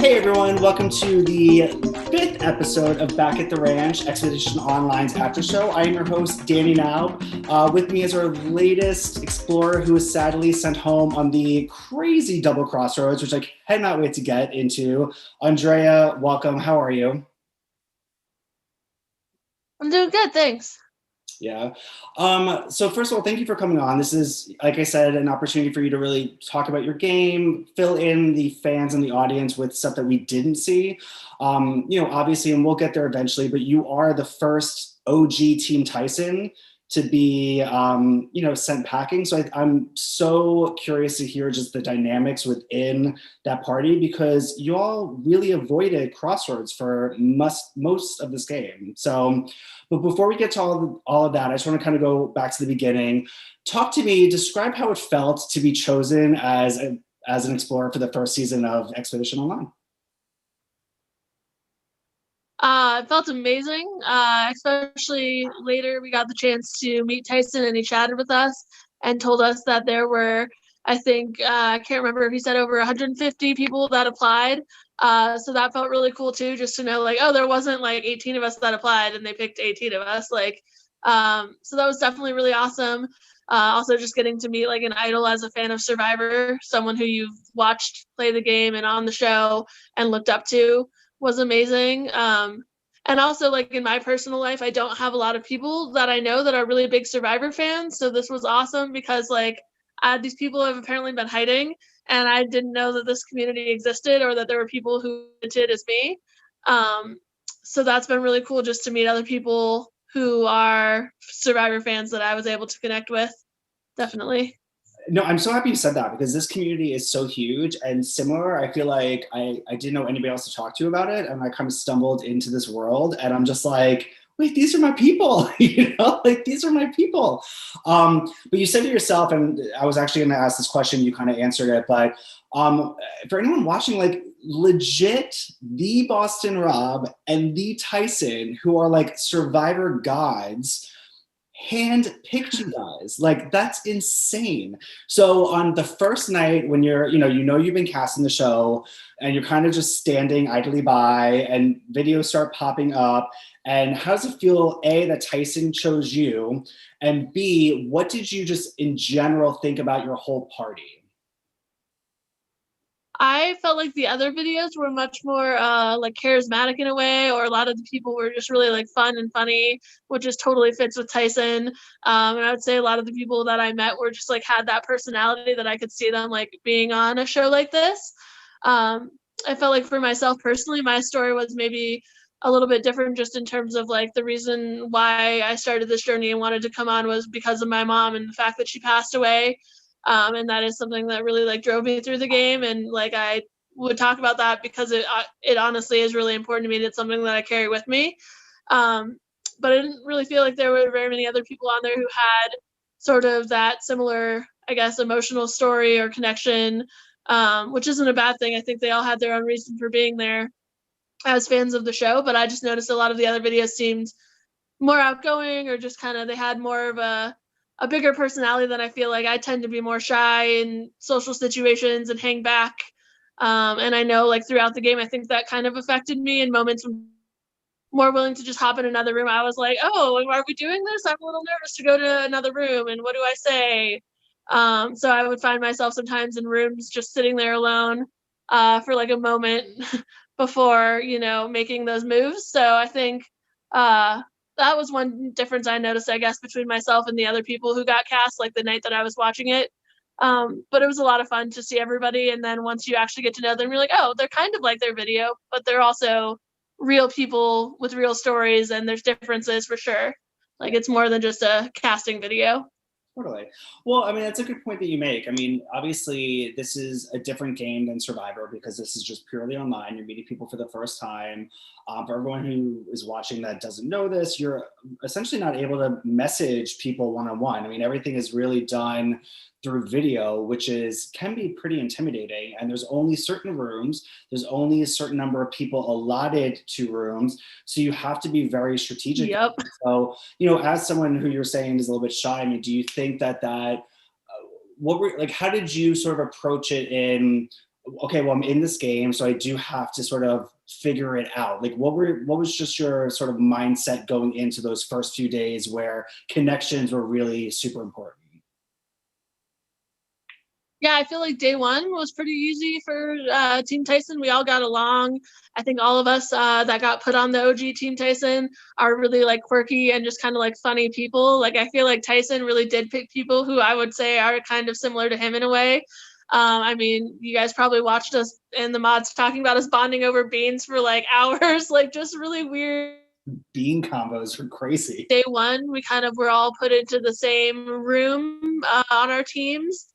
Hey everyone, welcome to the fifth episode of Back at the Ranch, Expedition Online's after show. I am your host, Danny Knaub. With me is our latest explorer who was sadly sent home on the crazy double crossroads, which I cannot wait to get into. Andrea, welcome. How are you? I'm doing good, thanks. Yeah. So first of all, thank you for coming on. This is, like I said, an opportunity for you to really talk about your game, fill in the fans and the audience with stuff that we didn't see. Obviously, and we'll get there eventually, but you are the first OG Team Tyson to be, sent packing. So I'm so curious to hear just the dynamics within that party because you all really avoided crossroads for most of this game. So, but before we get to all of that, I just want to kind of go back to the beginning. Talk to me, describe how it felt to be chosen as an explorer for the first season of Expedition Online. It felt amazing, especially later we got the chance to meet Tyson and he chatted with us and told us that there were, I think, I can't remember if he said over 150 people that applied. So that felt really cool too, just to know like, oh, there wasn't like 18 of us that applied and they picked 18 of us. So that was definitely really awesome. Also just getting to meet like an idol as a fan of Survivor, someone who you've watched play the game and on the show and looked up to was amazing. And also like in my personal life, I don't have a lot of people that I know that are really big Survivor fans. So this was awesome because like these people have apparently been hiding and I didn't know that this community existed or that there were people who did as me. Um, so that's been really cool just to meet other people who are Survivor fans that I was able to connect with. Definitely. No, I'm so happy you said that because this community is so huge and similar. I feel like I didn't know anybody else to talk to about it. And I kind of stumbled into this world and I'm just like, wait, these are my people, like these are my people. But you said to yourself, and I was actually going to ask this question, you kind of answered it, but for anyone watching, like legit the Boston Rob and the Tyson, who are like Survivor gods, hand picked you guys. Like that's insane. So on the first night when you've been casting the show and you're kind of just standing idly by and videos start popping up, and how does it feel, A, that Tyson chose you, and B, what did you just in general think about your whole party? I felt like the other videos were much more like charismatic in a way, or a lot of the people were just really like fun and funny, which just totally fits with Tyson. And I would say a lot of the people that I met were just like had that personality that I could see them like being on a show like this. Um, I felt like for myself personally, my story was maybe a little bit different just in terms of like the reason why I started this journey and wanted to come on was because of my mom and the fact that she passed away. And that is something that really like drove me through the game, and like I would talk about that because it honestly is really important to me. It's something that I carry with me. um, but I didn't really feel like there were very many other people on there who had sort of that similar, I guess, emotional story or connection, which isn't a bad thing. I think they all had their own reason for being there as fans of the show, but I just noticed a lot of the other videos seemed more outgoing or just kind of they had more of a bigger personality than I feel like. I tend to be more shy in social situations and hang back. And I know like throughout the game, I think that kind of affected me in moments when more willing to just hop in another room. I was like, oh, are we doing this? I'm a little nervous to go to another room. And what do I say? So I would find myself sometimes in rooms just sitting there alone for like a moment before, making those moves. So I think uh, that was one difference I noticed, I guess, between myself and the other people who got cast, like the night that I was watching it. But it was a lot of fun to see everybody. And then once you actually get to know them, you're like, oh, they're kind of like their video, but they're also real people with real stories, and there's differences for sure. Like it's more than just a casting video. Totally. Well, I mean, that's a good point that you make. I mean, obviously, this is a different game than Survivor because this is just purely online. You're meeting people for the first time. For everyone who is watching that doesn't know this, you're essentially not able to message people one-on-one. I mean, everything is really done through video, which can be pretty intimidating. And there's only certain rooms. There's only a certain number of people allotted to rooms. So you have to be very strategic. Yep. So, as someone who you're saying is a little bit shy, I mean, do you think that what were like, how did you sort of approach it in okay, well, I'm in this game, so I do have to sort of figure it out. Like, what was just your sort of mindset going into those first few days where connections were really super important? Yeah, I feel like day one was pretty easy for Team Tyson. We all got along. I think all of us that got put on the OG Team Tyson are really like quirky and just kind of like funny people. Like I feel like Tyson really did pick people who I would say are kind of similar to him in a way. I mean, you guys probably watched us in the mods talking about us bonding over beans for like hours, like just really weird. Bean combos were crazy. Day one, we kind of were all put into the same room on our teams.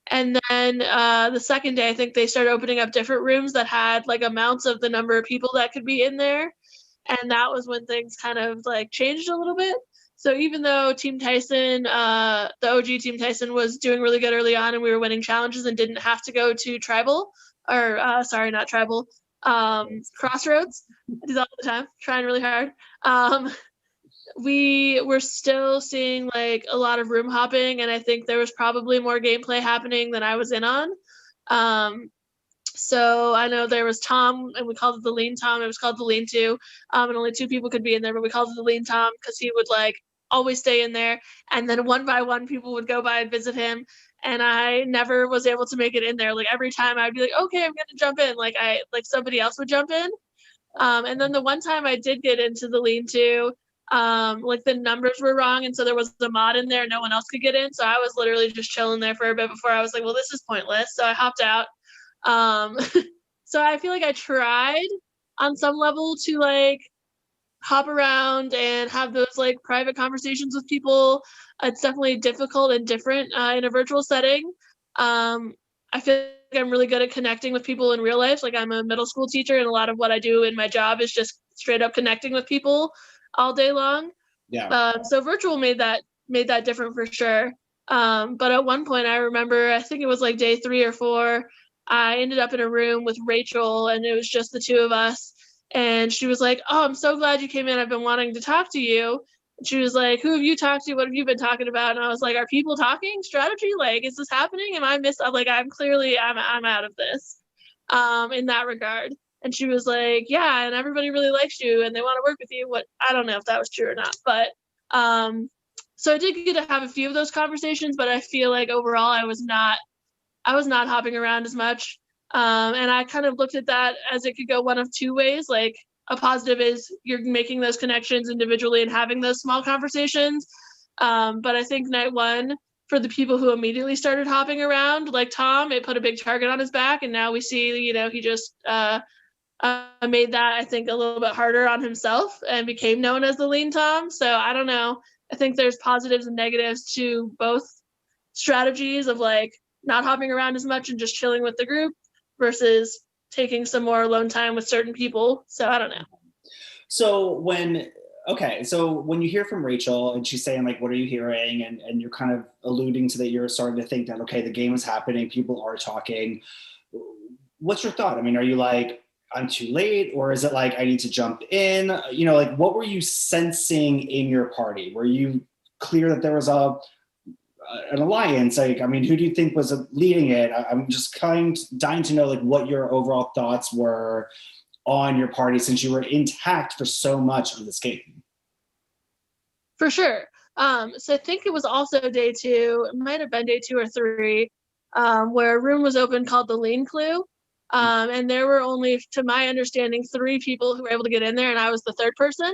And then the second day, I think they started opening up different rooms that had like amounts of the number of people that could be in there. And that was when things kind of like changed a little bit. So even though Team Tyson, the OG Team Tyson was doing really good early on and we were winning challenges and didn't have to go to tribal or sorry, not tribal, crossroads. I do that all the time, trying really hard. We were still seeing like a lot of room hopping, and I think there was probably more gameplay happening than I was in on. So I know there was Tom, and we called it the Lean Tom. It was called the Lean Two, and only two people could be in there, but we called it the Lean Tom because he would like always stay in there, and then one by one people would go by and visit him, and I never was able to make it in there. Like every time I'd be like, okay, I'm gonna jump in, like somebody else would jump in. And then the one time I did get into the Lean Two, like the numbers were wrong, and so there was a mod in there, no one else could get in. So I was literally just chilling there for a bit before I was like, well, this is pointless. So I hopped out. Um, so I feel like I tried on some level to like hop around and have those like private conversations with people. It's definitely difficult and different in a virtual setting. I feel like I'm really good at connecting with people in real life. Like I'm a middle school teacher, and a lot of what I do in my job is just straight up connecting with people all day long. Yeah. So virtual made that different for sure. But at one point, I remember, I think it was like day 3 or 4, I ended up in a room with Rachel, and it was just the two of us. And she was like, "Oh, I'm so glad you came in. I've been wanting to talk to you." And she was like, "Who have you talked to? What have you been talking about?" And I was like, "Are people talking strategy? Like, is this happening? Am I I'm like, I'm out of this, in that regard." And she was like, "Yeah, and everybody really likes you, and they want to work with you." What I don't know if that was true or not, but so I did get to have a few of those conversations, but I feel like overall I was not hopping around as much. And I kind of looked at that as it could go one of two ways. Like a positive is you're making those connections individually and having those small conversations. But I think night one, for the people who immediately started hopping around, like Tom, it put a big target on his back. And now we see, you know, he just made that, I think, a little bit harder on himself and became known as the Lean Tom. So I don't know. I think there's positives and negatives to both strategies of like not hopping around as much and just chilling with the group versus taking some more alone time with certain people. So I don't know. So when you hear from Rachel and she's saying like, what are you hearing? And you're kind of alluding to that you're starting to think that, okay, the game is happening, people are talking. What's your thought? I mean, are you like, I'm too late? Or is it like, I need to jump in? You know, like what were you sensing in your party? Were you clear that there was an alliance? Like, I mean, who do you think was leading it? I'm just dying to know like what your overall thoughts were on your party since you were intact for so much of this game. For sure. So I think it was also day 2, it might have been day 2 or 3, where a room was open called the Lean Clue. And there were only, to my understanding, 3 people who were able to get in there, and I was the third person.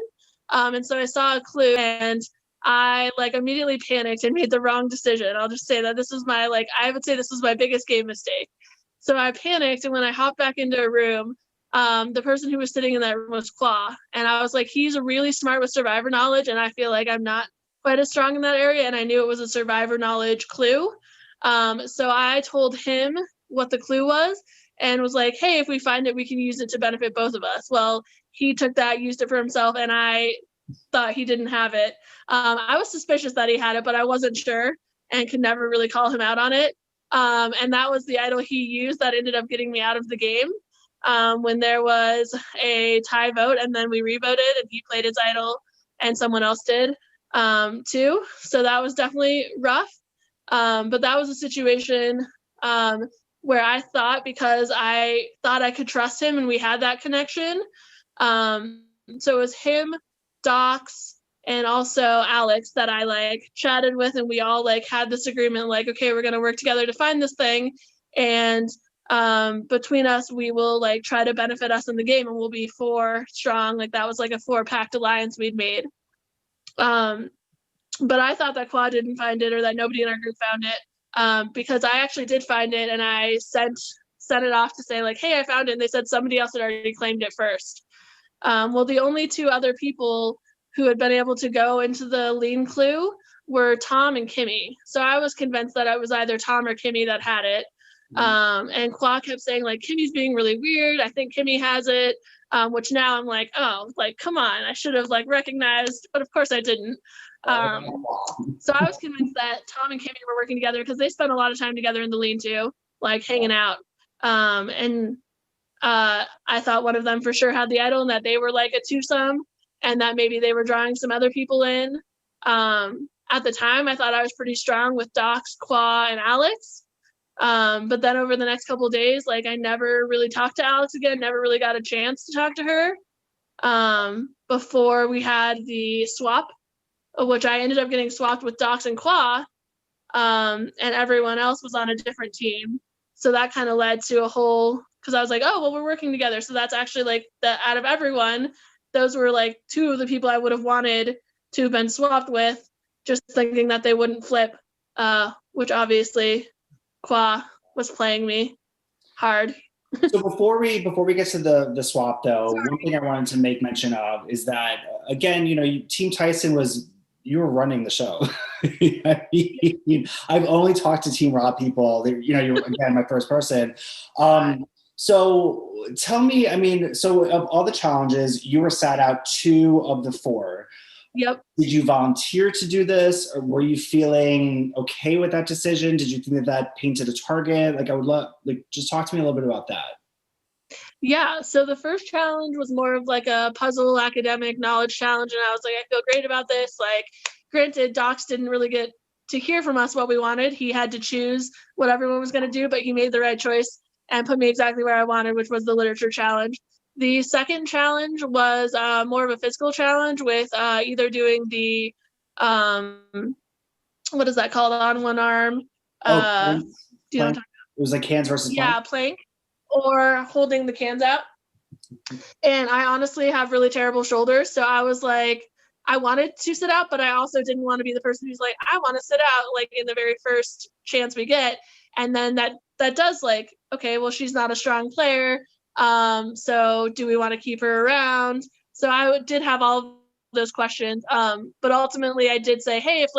And so I saw a clue, and I like immediately panicked and made the wrong decision. I'll just say that this was my I would say this was my biggest game mistake. So I panicked, and when I hopped back into a room, the person who was sitting in that room was Claw, and I was like, he's really smart with survivor knowledge, and I feel like I'm not quite as strong in that area, and I knew it was a survivor knowledge clue. So I told him what the clue was and was like, hey, if we find it, we can use it to benefit both of us. Well, he took that, used it for himself, and I thought he didn't have it. I was suspicious that he had it, but I wasn't sure and could never really call him out on it. And that was the idol he used that ended up getting me out of the game. When there was a tie vote, and then we revoted, and he played his idol and someone else did too. So that was definitely rough. But that was a situation where I thought, because I thought I could trust him and we had that connection. So it was him, Docs, and also Alex that I like chatted with, and we all like had this agreement, like, okay, we're gonna work together to find this thing, and between us we will like try to benefit us in the game, and we'll be 4 strong. Like that was like a 4-pact alliance we'd made. But I thought that Quad didn't find it, or that nobody in our group found it, because I actually did find it, and I sent it off to say like, hey, I found it, and they said somebody else had already claimed it first. Well, the only 2 other people who had been able to go into the lean clue were Tom and Kimmy. So I was convinced that it was either Tom or Kimmy that had it. And Qua kept saying like, Kimmy's being really weird. I think Kimmy has it. Which now I'm like, oh, like, come on. I should have like recognized, but of course I didn't. So I was convinced that Tom and Kimmy were working together because they spent a lot of time together in the lean-to, like hanging out. And I thought one of them for sure had the idol, and that they were like a twosome, and that maybe they were drawing some other people in. At the time, I thought I was pretty strong with Docs, Qua, and Alex. But then over the next couple of days, like I never really talked to Alex again, never really got a chance to talk to her. Before we had the swap, which I ended up getting swapped with Docs and Qua, and everyone else was on a different team. So that kind of led to a whole, because I was like, oh, well, we're working together. So that's actually like out of everyone, those were like 2 of the people I would have wanted to have been swapped with, just thinking that they wouldn't flip, which obviously Qua was playing me hard. So before we get to the swap though, one thing I wanted to make mention of is that, again, you know, Team Tyson you were running the show. I mean, I've only talked to Team Rob people. You know, you're again my first person. So tell me, I mean, so of all the challenges, you were sat out 2 of the 4. Yep. Did you volunteer to do this, or were you feeling okay with that decision? Did you think that painted a target? Like, I would love, like, just talk to me a little bit about that. Yeah, so the first challenge was more of like a puzzle academic knowledge challenge, and I was like, I feel great about this. Like, granted, Docs didn't really get to hear from us what we wanted. He had to choose what everyone was going to do, but he made the right choice and put me exactly where I wanted, which was the literature challenge. The second challenge was more of a physical challenge with either doing the, what is that called, on one arm? Do you know what I'm talking about? It was like cans versus plank? Yeah, plank, or holding the cans out. And I honestly have really terrible shoulders, so I was like, I wanted to sit out, but I also didn't want to be the person who's like, I want to sit out, like in the very first chance we get. And then that does like, okay, well, she's not a strong player, so do we want to keep her around? So I did have all of those questions, but ultimately I did say, hey, if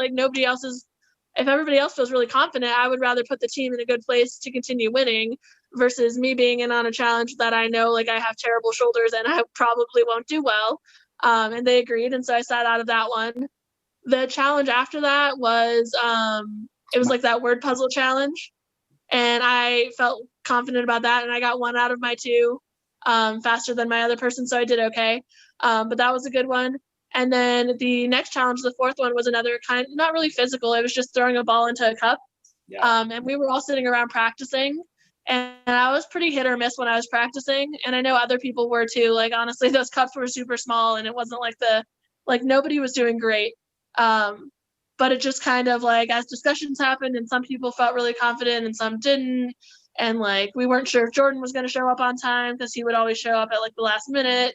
everybody else feels really confident, I would rather put the team in a good place to continue winning versus me being in on a challenge that I know like I have terrible shoulders and I probably won't do well. And they agreed, and so I sat out of that one. The challenge after that was it was like that word puzzle challenge, and I felt confident about that, and I got 1 out of my 2 faster than my other person, so I did okay. But that was a good one. And then the next challenge, the 4th one, was another kind, not really physical. It was just throwing a ball into a cup. Yeah. And we were all sitting around practicing, and I was pretty hit or miss when I was practicing. And I know other people were too. Like, honestly, those cups were super small, and it wasn't like nobody was doing great. But it just kind of like, as discussions happened, and some people felt really confident and some didn't. And like, we weren't sure if Jordan was going to show up on time because he would always show up at like the last minute.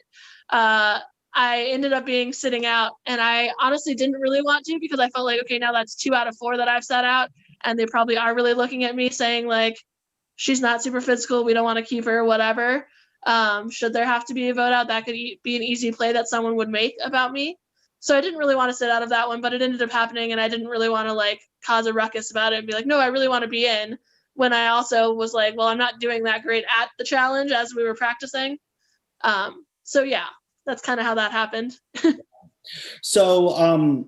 I ended up sitting out, and I honestly didn't really want to, because I felt like, okay, now that's 2 out of 4 that I've sat out, and they probably are really looking at me saying like, she's not super physical, we don't want to keep her, whatever. Should there have to be a vote out, that could be an easy play that someone would make about me. So I didn't really want to sit out of that one, but it ended up happening, and I didn't really want to like cause a ruckus about it and be like, no, I really want to be in, when I also was like, well, I'm not doing that great at the challenge as we were practicing. So yeah, that's kind of how that happened. So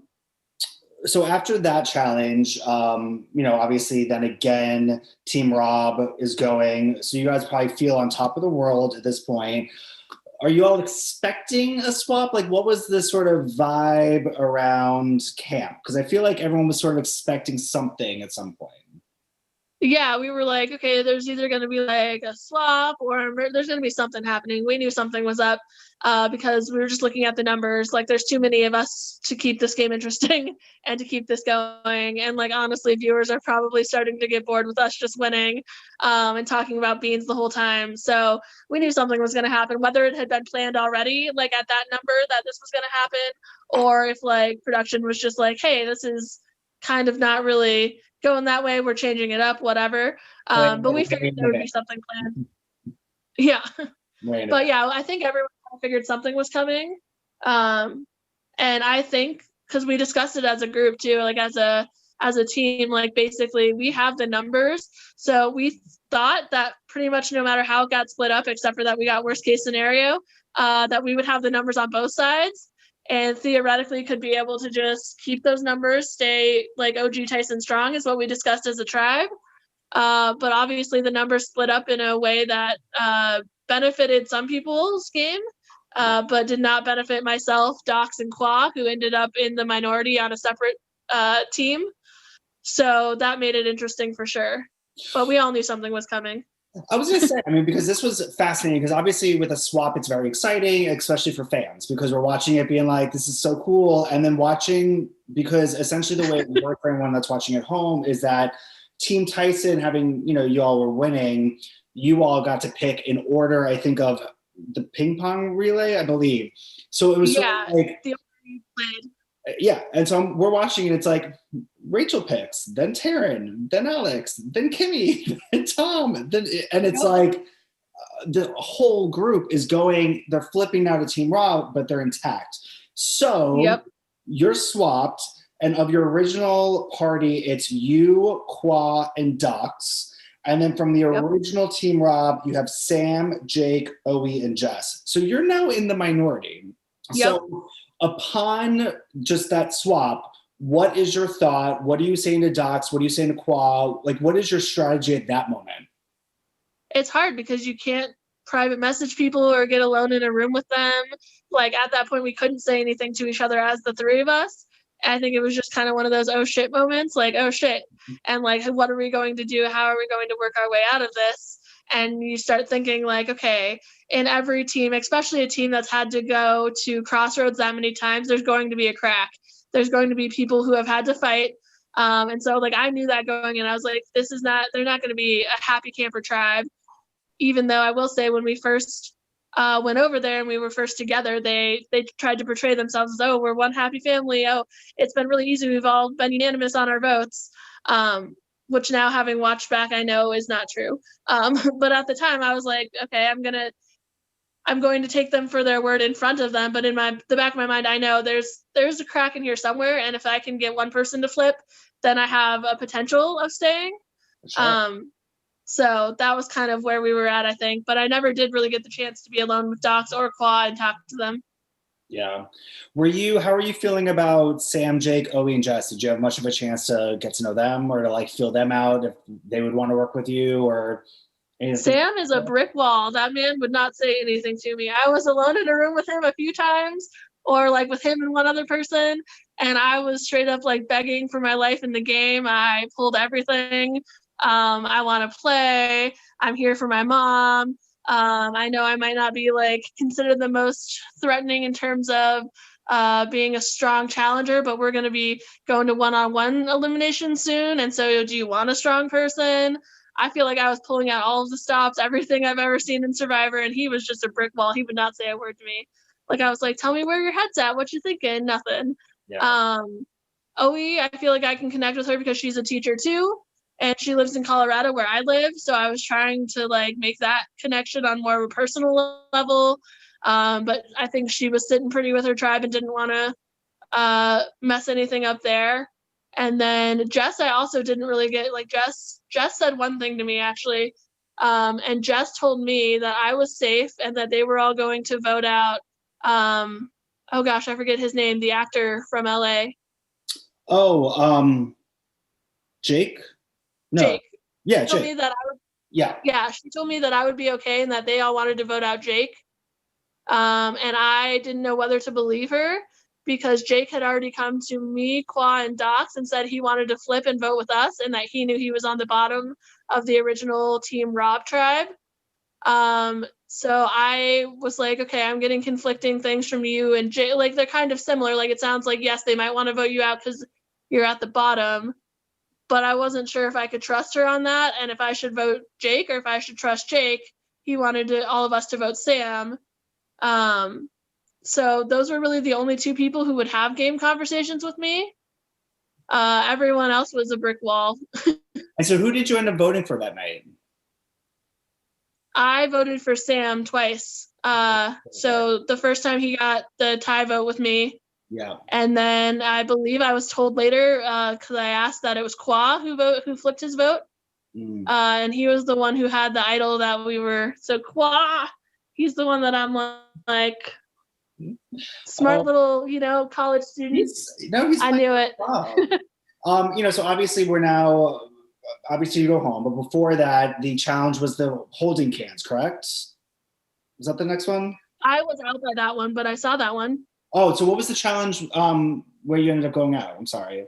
after that challenge, you know, obviously then again, Team Rob is going. So you guys probably feel on top of the world at this point. Are you all expecting a swap? Like, what was the sort of vibe around camp? Because I feel like everyone was sort of expecting something at some point. Yeah, we were like, okay, there's either going to be like a swap or there's going to be something happening. We knew something was up because we were just looking at the numbers. Like, there's too many of us to keep this game interesting and to keep this going. And like, honestly, viewers are probably starting to get bored with us just winning and talking about beans the whole time. So we knew something was going to happen, whether it had been planned already, like at that number that this was going to happen, or if like production was just like, hey, this is kind of not really going that way, we're changing it up, whatever. But we figured there would be something planned. Yeah. But yeah, I think everyone figured something was coming. And I think because we discussed it as a group too, like as a team, like basically we have the numbers. So we thought that pretty much no matter how it got split up, except for that we got worst case scenario, that we would have the numbers on both sides and theoretically could be able to just keep those numbers, stay like OG Tyson strong is what we discussed as a tribe. But obviously the numbers split up in a way that benefited some people's game, but did not benefit myself, Docs, and Qua, who ended up in the minority on a separate team. So that made it interesting for sure. But we all knew something was coming. I was going to say, I mean, because this was fascinating, because obviously with a swap, it's very exciting, especially for fans, because we're watching it being like, this is so cool. And then watching, because essentially the way it worked for anyone that's watching at home is that Team Tyson having, you know, you all were winning, you all got to pick in order, I think, of the ping pong relay, I believe. So it was sort of like, the order you played. Yeah, and so we're watching and it's like Rachel picks, then Taryn, then Alex, then Kimmy, then Tom, and it's like the whole group is going, they're flipping now to Team Raw, but they're intact. So you're swapped, and of your original party, it's you, Qua, and Dux. And then from the original Team Rob, you have Sam, Jake, Owie, and Jess. So you're now in the minority. So upon just that swap, what is your thought? What are you saying to Docs? What are you saying to Qua? Like, what is your strategy at that moment? It's hard because you can't private message people or get alone in a room with them. Like at that point, we couldn't say anything to each other as the three of us. I think it was just kind of one of those oh shit moments, like oh shit, and like what are we going to do? How are we going to work our way out of this? And you start thinking like, okay, in every team, especially a team that's had to go to crossroads that many times, there's going to be a crack. There's going to be people who have had to fight. And so like I knew that going in. I was like, this is not, they're not going to be a happy camper tribe. Even though I will say when we first went over there and we were first together, they tried to portray themselves as, oh, we're one happy family. Oh, it's been really easy. We've all been unanimous on our votes, which now having watched back, I know is not true. But at the time I was like, okay, I'm going to take them for their word in front of them. But in the back of my mind, I know there's a crack in here somewhere. And if I can get one person to flip, then I have a potential of staying. Sure. So that was kind of where we were at, I think. But I never did really get the chance to be alone with Docs or Qua and talk to them. Yeah. How are you feeling about Sam, Jake, Owie, and Jess? Did you have much of a chance to get to know them or to like feel them out if they would want to work with you or anything? Sam is a brick wall. That man would not say anything to me. I was alone in a room with him a few times, or like with him and one other person, and I was straight up like begging for my life in the game. I pulled everything. I want to play. I'm here for my mom. I know I might not be like considered the most threatening in terms of being a strong challenger, but we're going to be going to one-on-one elimination soon. And so do you want a strong person? I feel like I was pulling out all of the stops, everything I've ever seen in Survivor, and he was just a brick wall. He would not say a word to me. Like I was like, tell me where your head's at. What you thinking? Nothing. Yeah. Owie, I feel like I can connect with her because she's a teacher too. And she lives in Colorado where I live. So I was trying to like make that connection on more of a personal level. But I think she was sitting pretty with her tribe and didn't want to mess anything up there. And then Jess, I also didn't really get like Jess said one thing to me actually. And Jess told me that I was safe and that they were all going to vote out. Oh gosh, I forget his name, the actor from LA. Oh, Jake? No. Jake. Yeah, told Jake. Me that I would, yeah. Yeah, she told me that I would be okay and that they all wanted to vote out Jake. And I didn't know whether to believe her. because Jake had already come to me, Qua, and Docs and said he wanted to flip and vote with us, and that he knew he was on the bottom of the original Team Rob tribe. So I was like, okay, I'm getting conflicting things from you and Jake. Like, they're kind of similar. Like, it sounds like, yes, they might want to vote you out because you're at the bottom, but I wasn't sure if I could trust her on that and if I should vote Jake or if I should trust Jake. He wanted all of us to vote Sam. So those were really the only two people who would have game conversations with me. Everyone else was a brick wall. And so who did you end up voting for that night? I voted for Sam twice. So the first time he got the tie vote with me. Yeah. And then I believe I was told later, because I asked, that it was Qua who flipped his vote. And he was the one who had the idol that we were. So Qua, he's the one that I'm like, smart little, college student. I knew it. Wow. So obviously you go home, but before that, the challenge was the holding cans, correct? Was that the next one? I was out by that one, but I saw that one. Oh, so what was the challenge where you ended up going out? I'm sorry.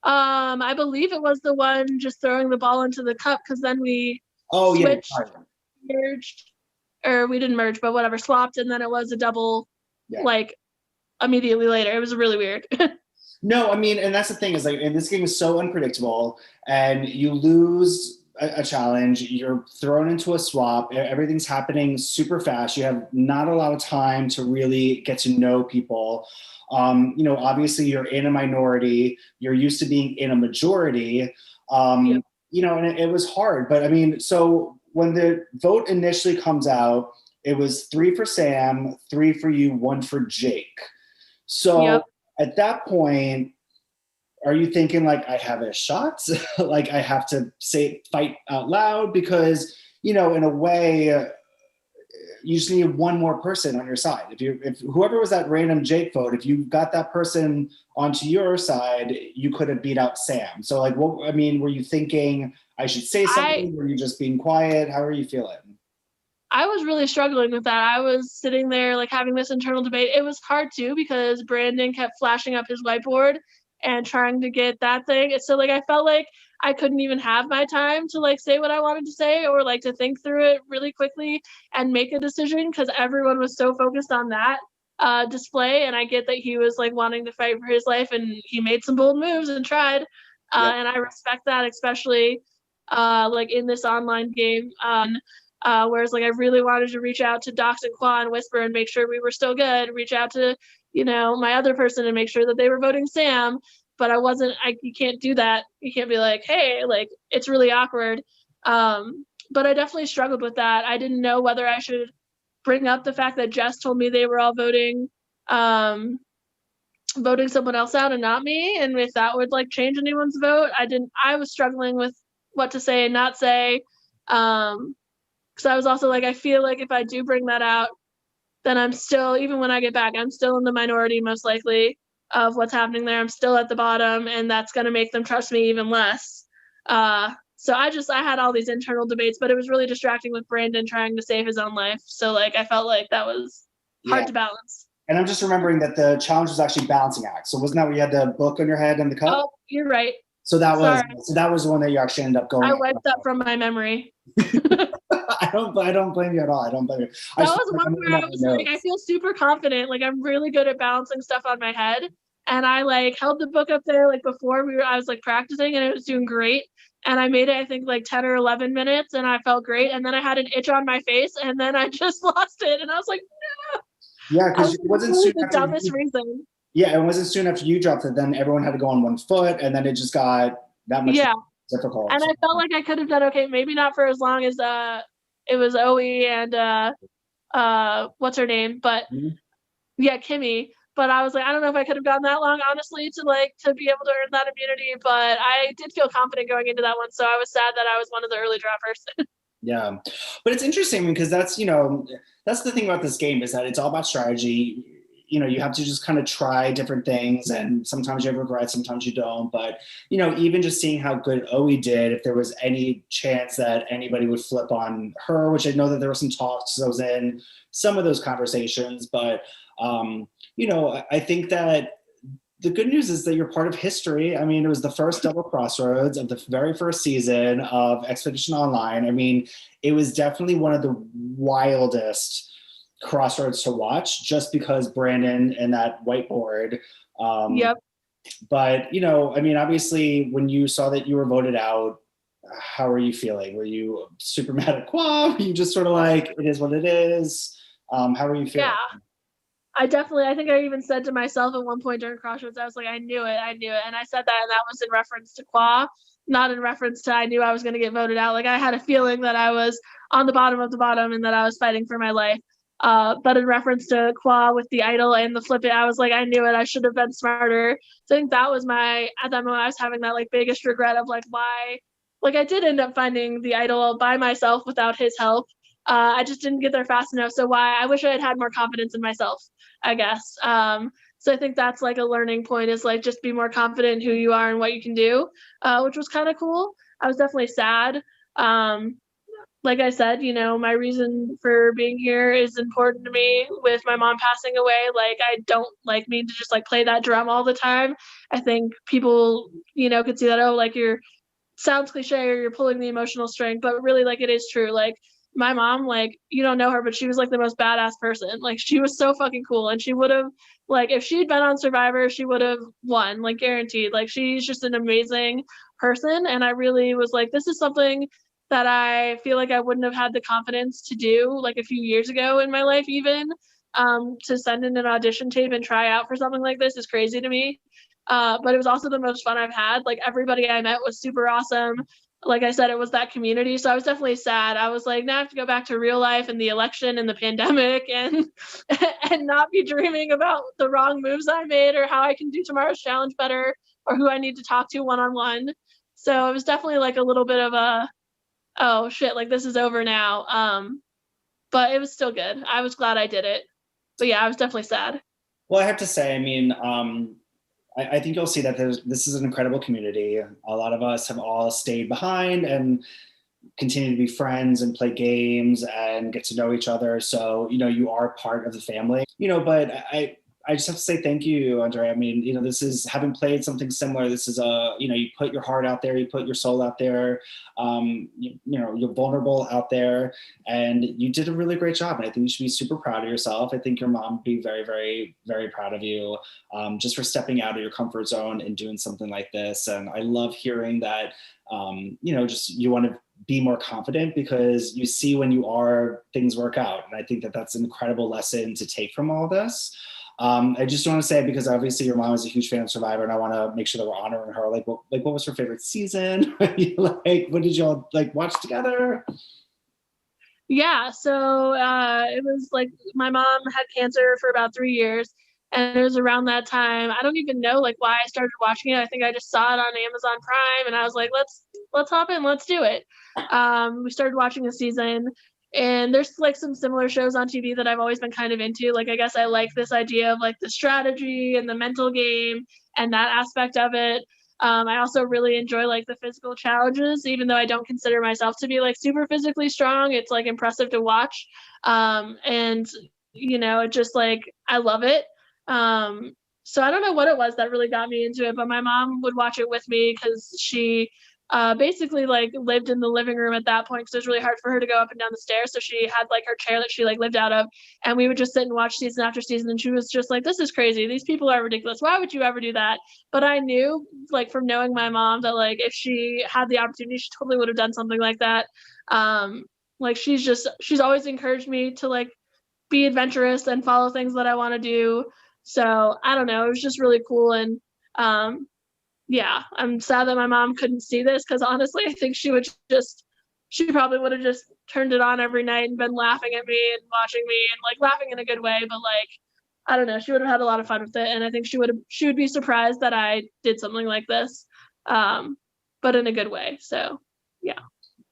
I believe it was the one just throwing the ball into the cup, because then we switched, merged, or we didn't merge, but whatever, swapped, and then it was a double, like, immediately later. It was really weird. No, I mean, and that's the thing is, like, and this game is so unpredictable, and you lose a challenge, you're thrown into a swap, everything's happening super fast, you have not a lot of time to really get to know people. Obviously you're in a minority, you're used to being in a majority, and it was hard. But I mean, so when the vote initially comes out, it was 3 for Sam, 3 for you, 1 for Jake. So at that point, are you thinking like, I have a shot? Like, I have to fight out loud? Because, in a way, you just need one more person on your side. If whoever was that random Jake vote, if you got that person onto your side, you could have beat out Sam. So like, were you thinking I should say something? Were you just being quiet? How are you feeling? I was really struggling with that. I was sitting there like having this internal debate. It was hard too, because Brandon kept flashing up his whiteboard and trying to get that thing. So like, I felt like I couldn't even have my time to like say what I wanted to say, or like to think through it really quickly and make a decision, because everyone was so focused on that display. And I get that he was like wanting to fight for his life, and he made some bold moves and tried. And I respect that, especially like in this online game. Whereas like I really wanted to reach out to Docs and Qua and whisper and make sure we were still good, reach out to, my other person and make sure that they were voting Sam, but you can't do that. You can't be like, hey, like, it's really awkward. But I definitely struggled with that. I didn't know whether I should bring up the fact that Jess told me they were all voting someone else out and not me, and if that would like change anyone's vote. I was struggling with what to say and not say. Because I was also like, I feel like if I do bring that out, then I'm still, even when I get back, I'm still in the minority most likely of what's happening there. I'm still at the bottom, and that's going to make them trust me even less. So I had all these internal debates, but it was really distracting with Brandon trying to save his own life. So like, I felt like that was hard to balance. And I'm just remembering that the challenge was actually balancing act. So wasn't that where you had the book on your head and the cup? Oh, you're right. So that was the one that you actually ended up going. I wiped that from my memory. I don't blame you at all. I don't blame you. That was one where I was like, I feel super confident. Like, I'm really good at balancing stuff on my head. And I like held the book up there like before I was like practicing, and it was doing great. And I made it, I think, like 10 or 11 minutes, and I felt great. And then I had an itch on my face, and then I just lost it. And I was like, no. Yeah, because it wasn't soon the dumbest reason. Yeah, it wasn't soon after you dropped it. Then everyone had to go on one foot, and then it just got that much difficult. And I felt like I could have done okay, maybe not for as long as it was Oe and what's her name, but Kimmy. But I was like, I don't know if I could have gone that long, honestly, to be able to earn that immunity. But I did feel confident going into that one, so I was sad that I was one of the early droppers. Yeah, but it's interesting because that's the thing about this game, is that it's all about strategy. You have to just kind of try different things, and sometimes you have regrets, sometimes you don't. But, even just seeing how good Oe did, if there was any chance that anybody would flip on her, which I know that there were some talks, I was in some of those conversations, but I think that the good news is that you're part of history. I mean, it was the first double crossroads of the very first season of Expedition Online. I mean, it was definitely one of the wildest crossroads to watch just because Brandon and that whiteboard. Yep. But, I mean, obviously, when you saw that you were voted out, how were you feeling? Were you super mad at Qua? Were you just sort of like, it is what it is? How were you feeling? Yeah. I think I even said to myself at one point during Crossroads, I was like, I knew it. And I said that, and that was in reference to Qua, not in reference to I knew I was going to get voted out. Like, I had a feeling that I was on the bottom of the bottom and that I was fighting for my life. But in reference to Qua with the idol and the flip it, I was like, I knew it. I should have been smarter. So I think that was at that moment, I was having that like biggest regret of like, why, like I did end up finding the idol by myself without his help. I just didn't get there fast enough. So I wish I had had more confidence in myself, I guess. So I think that's like a learning point is like just be more confident in who you are and what you can do, which was kind of cool. I was definitely sad. Like I said, my reason for being here is important to me with my mom passing away. Like, I don't like mean to just like play that drum all the time. I think people, could see that, oh, like sounds cliche or you're pulling the emotional string, but really like it is true. Like my mom, like you don't know her, but she was like the most badass person. Like she was so fucking cool, and she would have like if she'd been on Survivor, she would have won, like guaranteed. Like she's just an amazing person, and I really was like, this is something that I feel like I wouldn't have had the confidence to do like a few years ago in my life, even to send in an audition tape and try out for something like this is crazy to me. But it was also the most fun I've had. Like everybody I met was super awesome. Like I said, it was that community. So I was definitely sad. I was like, now I have to go back to real life and the election and the pandemic and and not be dreaming about the wrong moves I made or how I can do tomorrow's challenge better or who I need to talk to one-on-one. So it was definitely like a little bit of a, oh shit, like this is over now. But it was still good. I was glad I did it. But yeah, I was definitely sad. Well, I have to say, I mean, I think you'll see that this is an incredible community. A lot of us have all stayed behind and continue to be friends and play games and get to know each other. So, you are part of the family, but I just have to say thank you, Andre. I mean, this is having played something similar. This is you put your heart out there, you put your soul out there, you're vulnerable out there, and you did a really great job. And I think you should be super proud of yourself. I think your mom would be very, very, very proud of you just for stepping out of your comfort zone and doing something like this. And I love hearing that, just you want to be more confident because you see when you are, things work out. And I think that that's an incredible lesson to take from all this. I just want to say, because obviously your mom is a huge fan of Survivor, and I want to make sure that we're honoring her. Like, what was her favorite season? Like, what did y'all like watch together? Yeah, so it was like my mom had cancer for about 3 years, and it was around that time. I don't even know like why I started watching it. I think I just saw it on Amazon Prime, and I was like, let's hop in, let's do it. We started watching the season, and there's like some similar shows on TV that I've always been kind of into. Like I guess I like this idea of like the strategy and the mental game and that aspect of it. I also really enjoy like the physical challenges, even though I don't consider myself to be like super physically strong. It's like impressive to watch. And it just like I love it. So I don't know what it was that really got me into it, but my mom would watch it with me because she basically like lived in the living room at that point because it was really hard for her to go up and down the stairs. So she had like her chair that she like lived out of, and we would just sit and watch season after season. And she was just like, "This is crazy. These people are ridiculous. Why would you ever do that?" But I knew, like from knowing my mom, that like if she had the opportunity, she totally would have done something like that. Like she's always encouraged me to like be adventurous and follow things that I want to do. So I don't know. It was just really cool and. Yeah, I'm sad that my mom couldn't see this because honestly, I think she probably would have just turned it on every night and been laughing at me and watching me and like laughing in a good way. But like, I don't know, she would have had a lot of fun with it. And I think she would be surprised that I did something like this, but in a good way. So, yeah.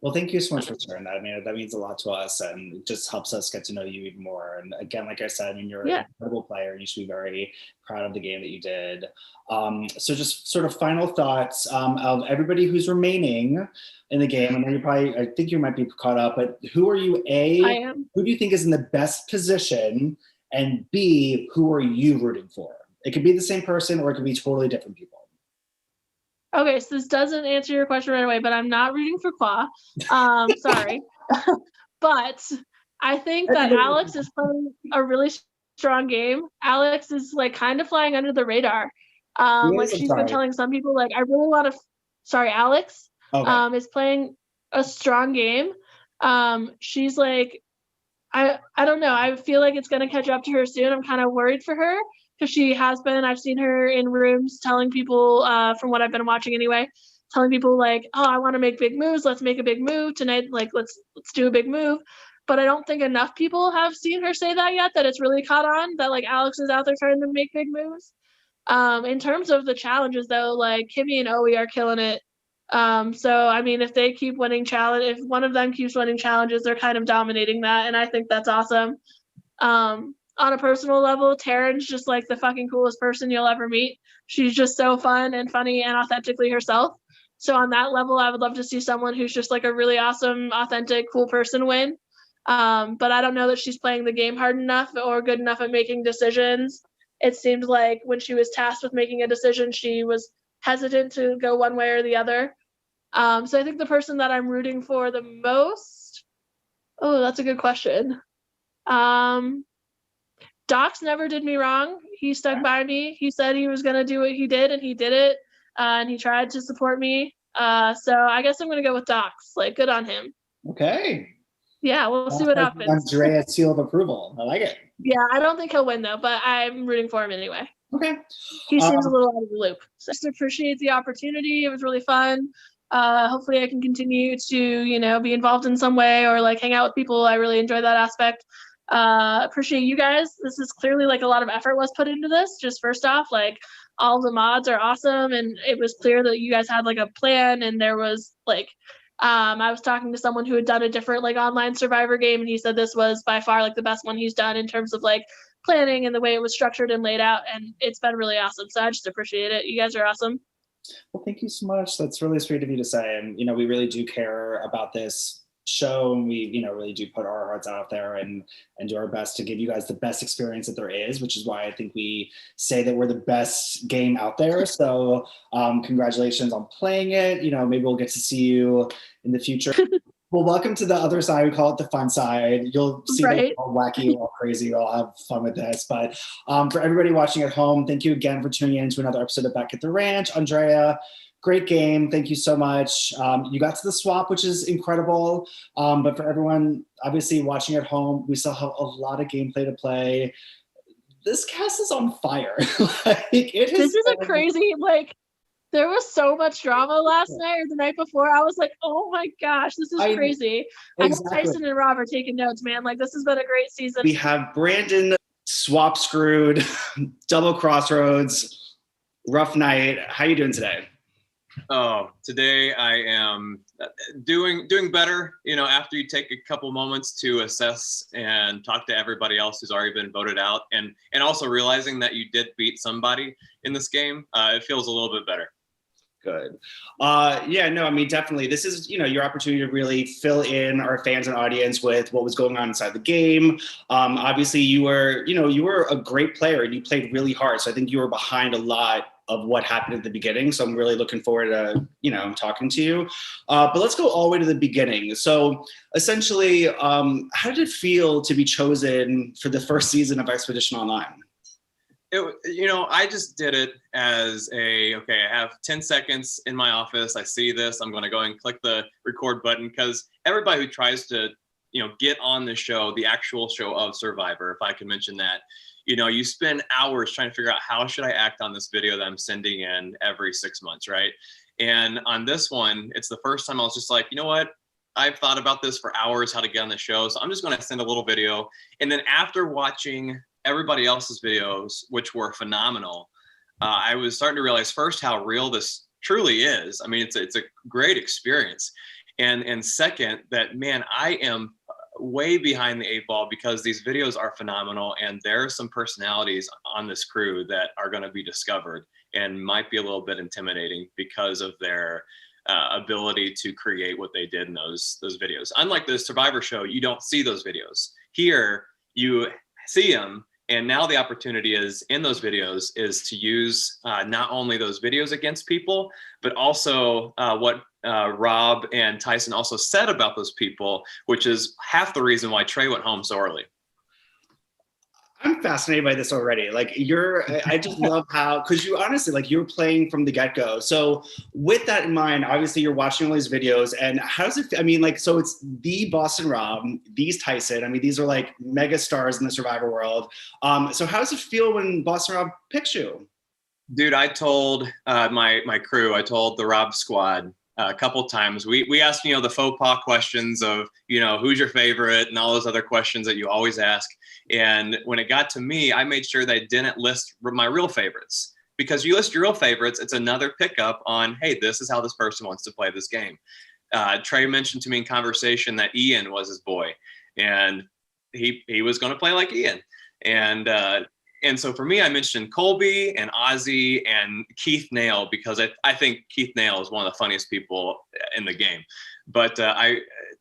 Well, thank you so much for sharing that. I mean, that means a lot to us and it just helps us get to know you even more. And again, like I said, I mean, you're an incredible player and you should be very proud of the game that you did. So just sort of final thoughts of everybody who's remaining in the game. And I think you might be caught up, but who are you, I am. who do you think is in the best position? And B, who are you rooting for? It could be the same person or it could be totally different people. Okay, so this doesn't answer your question right away, but I'm not rooting for Qua. Sorry. But I think that Alex is playing a really strong game. Alex is like kind of flying under the radar. Like I'm she's been sorry. telling some people like I really want to sorry, Alex Okay. is playing a strong game. She's like I don't know. I feel like it's gonna catch up to her soon. I'm kind of worried for her because she has been. I've seen her in rooms telling people, from what I've been watching anyway, telling people like, "Oh, I want to make big moves. Let's make a big move tonight. Like, let's do a big move." But I don't think enough people have seen her say that yet. That it's really caught on. That like Alex is out there trying to make big moves. In terms of the challenges though, like Kimmy and Owie are killing it. So I mean, if they keep winning challenge, if one of them keeps winning challenges, they're kind of dominating that, and I think that's awesome. On a personal level, Taryn's just like the fucking coolest person you'll ever meet. She's just so fun and funny and authentically herself. So on that level, I would love to see someone who's just like a really awesome, authentic, cool person win. But I don't know that she's playing the game hard enough or good enough at making decisions. It seemed like when she was tasked with making a decision, she was hesitant to go one way or the other. So I think the person that I'm rooting for the most, oh, that's a good question. Docs never did me wrong. He stuck by me. He said he was gonna do what he did, and he did it. And he tried to support me. So I guess I'm gonna go with Docs. Like, good on him. Okay. Yeah, we'll see what happens. Andrea's seal of approval. I like it. Yeah, I don't think he'll win though, but I'm rooting for him anyway. Okay. He seems a little out of the loop. So just appreciate the opportunity. It was really fun. Hopefully I can continue to, you know, be involved in some way or like hang out with people. I really enjoy that aspect. Appreciate you guys. This is clearly like a lot of effort was put into this. Just first off, like all the mods are awesome. And it was clear that you guys had like a plan and there was like, I was talking to someone who had done a different like online survivor game and he said this was by far like the best one he's done in terms of like planning and the way it was structured and laid out, and it's been really awesome. So I just appreciate it. You guys are awesome. Well, thank you so much. That's really sweet of you to say. And, you know, we really do care about this show and we, you know, really do put our hearts out there and do our best to give you guys the best experience that there is, which is why I think we say that we're the best game out there. So congratulations on playing it. You know, maybe we'll get to see you in the future. Well, welcome to the other side. We call it the fun side. You'll see that all wacky, all crazy. We'll have fun with this. But for everybody watching at home, thank you again for tuning in to another episode of Back at the Ranch. Andrea, great game. Thank you so much. You got to the swap, which is incredible. But for everyone, obviously watching at home, we still have a lot of gameplay to play. This cast is on fire. This is a crazy, like, there was so much drama last night or the night before. I was like, oh my gosh, this is crazy. Exactly. I know Tyson and Rob are taking notes, man. Like, this has been a great season. We have Brandon swap screwed, double crossroads, rough night. How you doing today? Oh, today I am doing better, you know, after you take a couple moments to assess and talk to everybody else who's already been voted out and also realizing that you did beat somebody in this game. It feels a little bit better. Good. Yeah, no, I mean, definitely. This is, you know, your opportunity to really fill in our fans and audience with what was going on inside the game. Obviously, you were a great player and you played really hard. So I think you were behind a lot of what happened at the beginning. So I'm really looking forward to, you know, talking to you. But let's go all the way to the beginning. So essentially, how did it feel to be chosen for the first season of Expedition Online? I just did it as okay, I have 10 seconds in my office. I see this. I'm going to go and click the record button because everybody who tries to, you know, get on the show, the actual show of Survivor, if I can mention that, you know, you spend hours trying to figure out how should I act on this video that I'm sending in every 6 months, right? And on this one, it's the first time I was just like, you know what? I've thought about this for hours, how to get on the show. So I'm just going to send a little video. And then after watching everybody else's videos, which were phenomenal, I was starting to realize first how real this truly is. I mean, it's a great experience. And second, that, man, I am way behind the 8 ball because these videos are phenomenal and there are some personalities on this crew that are going to be discovered and might be a little bit intimidating because of their ability to create what they did in those videos. Unlike the Survivor show, you don't see those videos. Here, you see them And now the opportunity is in those videos is to use not only those videos against people, but also what Rob and Tyson also said about those people, which is half the reason why Trey went home so early. I'm fascinated by this already. Like I just love how, because you honestly, like you're playing from the get-go. So with that in mind, obviously you're watching all these videos and how does it, I mean, like, so it's the Boston Rob, these Tyson, I mean, these are like mega stars in the Survivor world. So how does it feel when Boston Rob picks you? Dude, I told my crew, I told the Rob squad a couple times. We asked, the faux pas questions of, who's your favorite and all those other questions that you always ask. And when it got to me, I made sure that I didn't list my real favorites, because you list your real favorites, it's another pickup on, hey, this is how this person wants to play this game. Trey mentioned to me in conversation that Ian was his boy, and he was going to play like Ian. And so for me, I mentioned Colby and Ozzy and Keith Nail, because I think Keith Nail is one of the funniest people in the game. But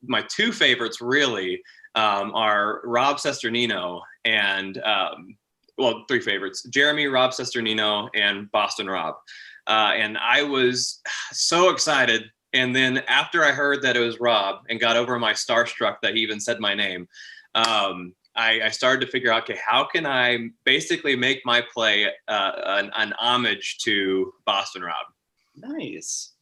my two favorites really are Rob Sesternino and, three favorites, Jeremy, Rob Sesternino, and Boston Rob. And I was so excited. And then after I heard that it was Rob and got over my starstruck that he even said my name, I started to figure out, okay, how can I basically make my play an homage to Boston Rob? Nice.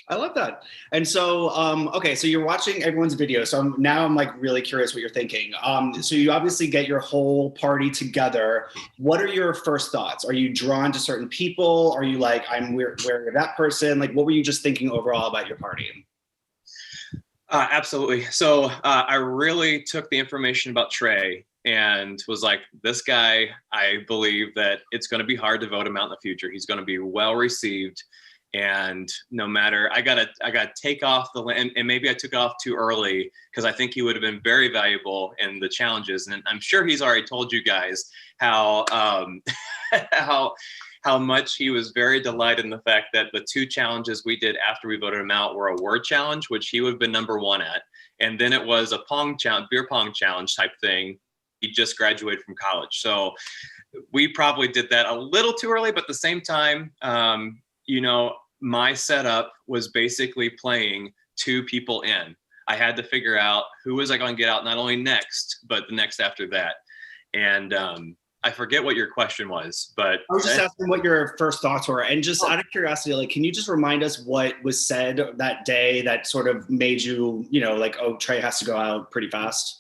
I love that. And so, okay, so you're watching everyone's video. So I'm like really curious what you're thinking. So you obviously get your whole party together. What are your first thoughts? Are you drawn to certain people? Are you like, I'm wary of that person? Like, what were you just thinking overall about your party? Absolutely. So I really took the information about Trey and was like, this guy, I believe that it's going to be hard to vote him out in the future. He's going to be well received. And no matter, I gotta take off and maybe I took off too early, because I think he would have been very valuable in the challenges. And I'm sure he's already told you guys how how much he was very delighted in the fact that the two challenges we did after we voted him out were a word challenge, which he would have been number one at, and then it was a Pong challenge, beer pong challenge type thing. He just graduated from college, so we probably did that a little too early. But at the same time, my setup was basically playing two people in. I had to figure out who was I going to get out, not only next, but the next after that. And I forget what your question was, but I was just asking what your first thoughts were. And just out of curiosity, like, can you just remind us what was said that day that sort of made you, like, oh, Trey has to go out pretty fast?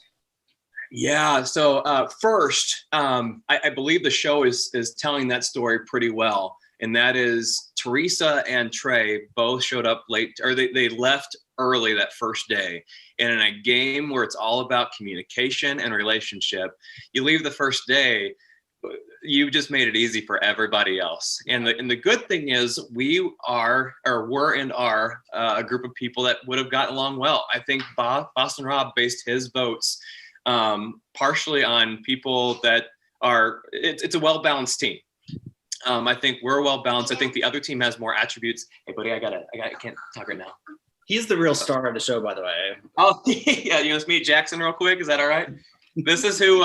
Yeah. So first, I believe the show is telling that story pretty well. And that is Teresa and Trey both showed up late, or they left early that first day. And in a game where it's all about communication and relationship, you leave the first day, you just made it easy for everybody else. And the good thing is we are a group of people that would have gotten along well. I think Boston Rob based his votes partially on people that it's a well-balanced team. I think we're well balanced. I think the other team has more attributes. Hey, buddy, I can't talk right now. He's the real star of the show, by the way. Oh, yeah. You want to meet Jackson real quick? Is that all right? This is who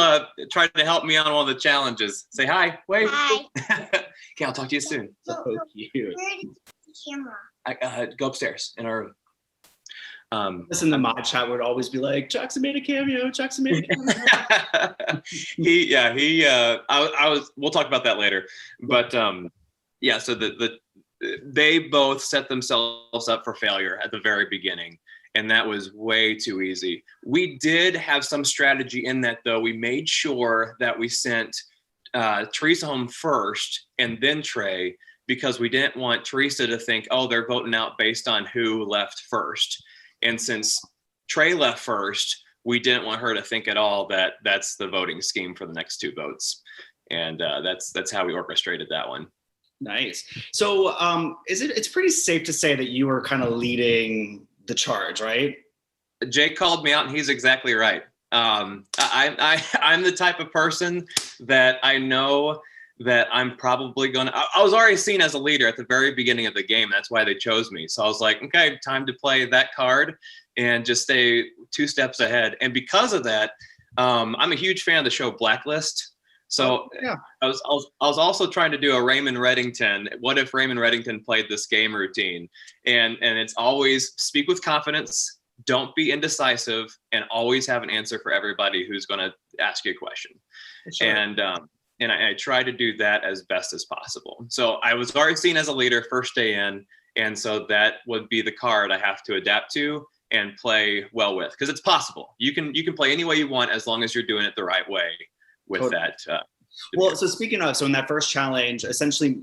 tried to help me on one of the challenges. Say hi. Wave. Hi. Okay, I'll talk to you soon. So cute. Where's the camera? Go upstairs in our room. Listen, the mod chat would always be like, Jackson made a cameo. Jackson made a cameo. We'll talk about that later. But so they both set themselves up for failure at the very beginning. And that was way too easy. We did have some strategy in that, though. We made sure that we sent Teresa home first and then Trey, because we didn't want Teresa to think, oh, they're voting out based on who left first. And since Trey left first, we didn't want her to think at all that that's the voting scheme for the next two votes. And that's how we orchestrated that one. Nice. So it's pretty safe to say that you were kind of leading the charge, right? Jake called me out, and he's exactly right. I'm the type of person that I know that I'm probably I was already seen as a leader at the very beginning of the game. That's why they chose me. So I was like, okay, time to play that card and just stay two steps ahead. And because of that, I'm a huge fan of the show Blacklist. So yeah. I was also trying to do a Raymond Reddington. What if Raymond Reddington played this game routine? And it's always speak with confidence, don't be indecisive, and always have an answer for everybody who's going to ask you a question. Sure. And I try to do that as best as possible. So I was already seen as a leader first day in, and so that would be the card I have to adapt to and play well with, because it's possible. You can play any way you want as long as you're doing it the right way with totally. That. Well, so speaking of, so in that first challenge, essentially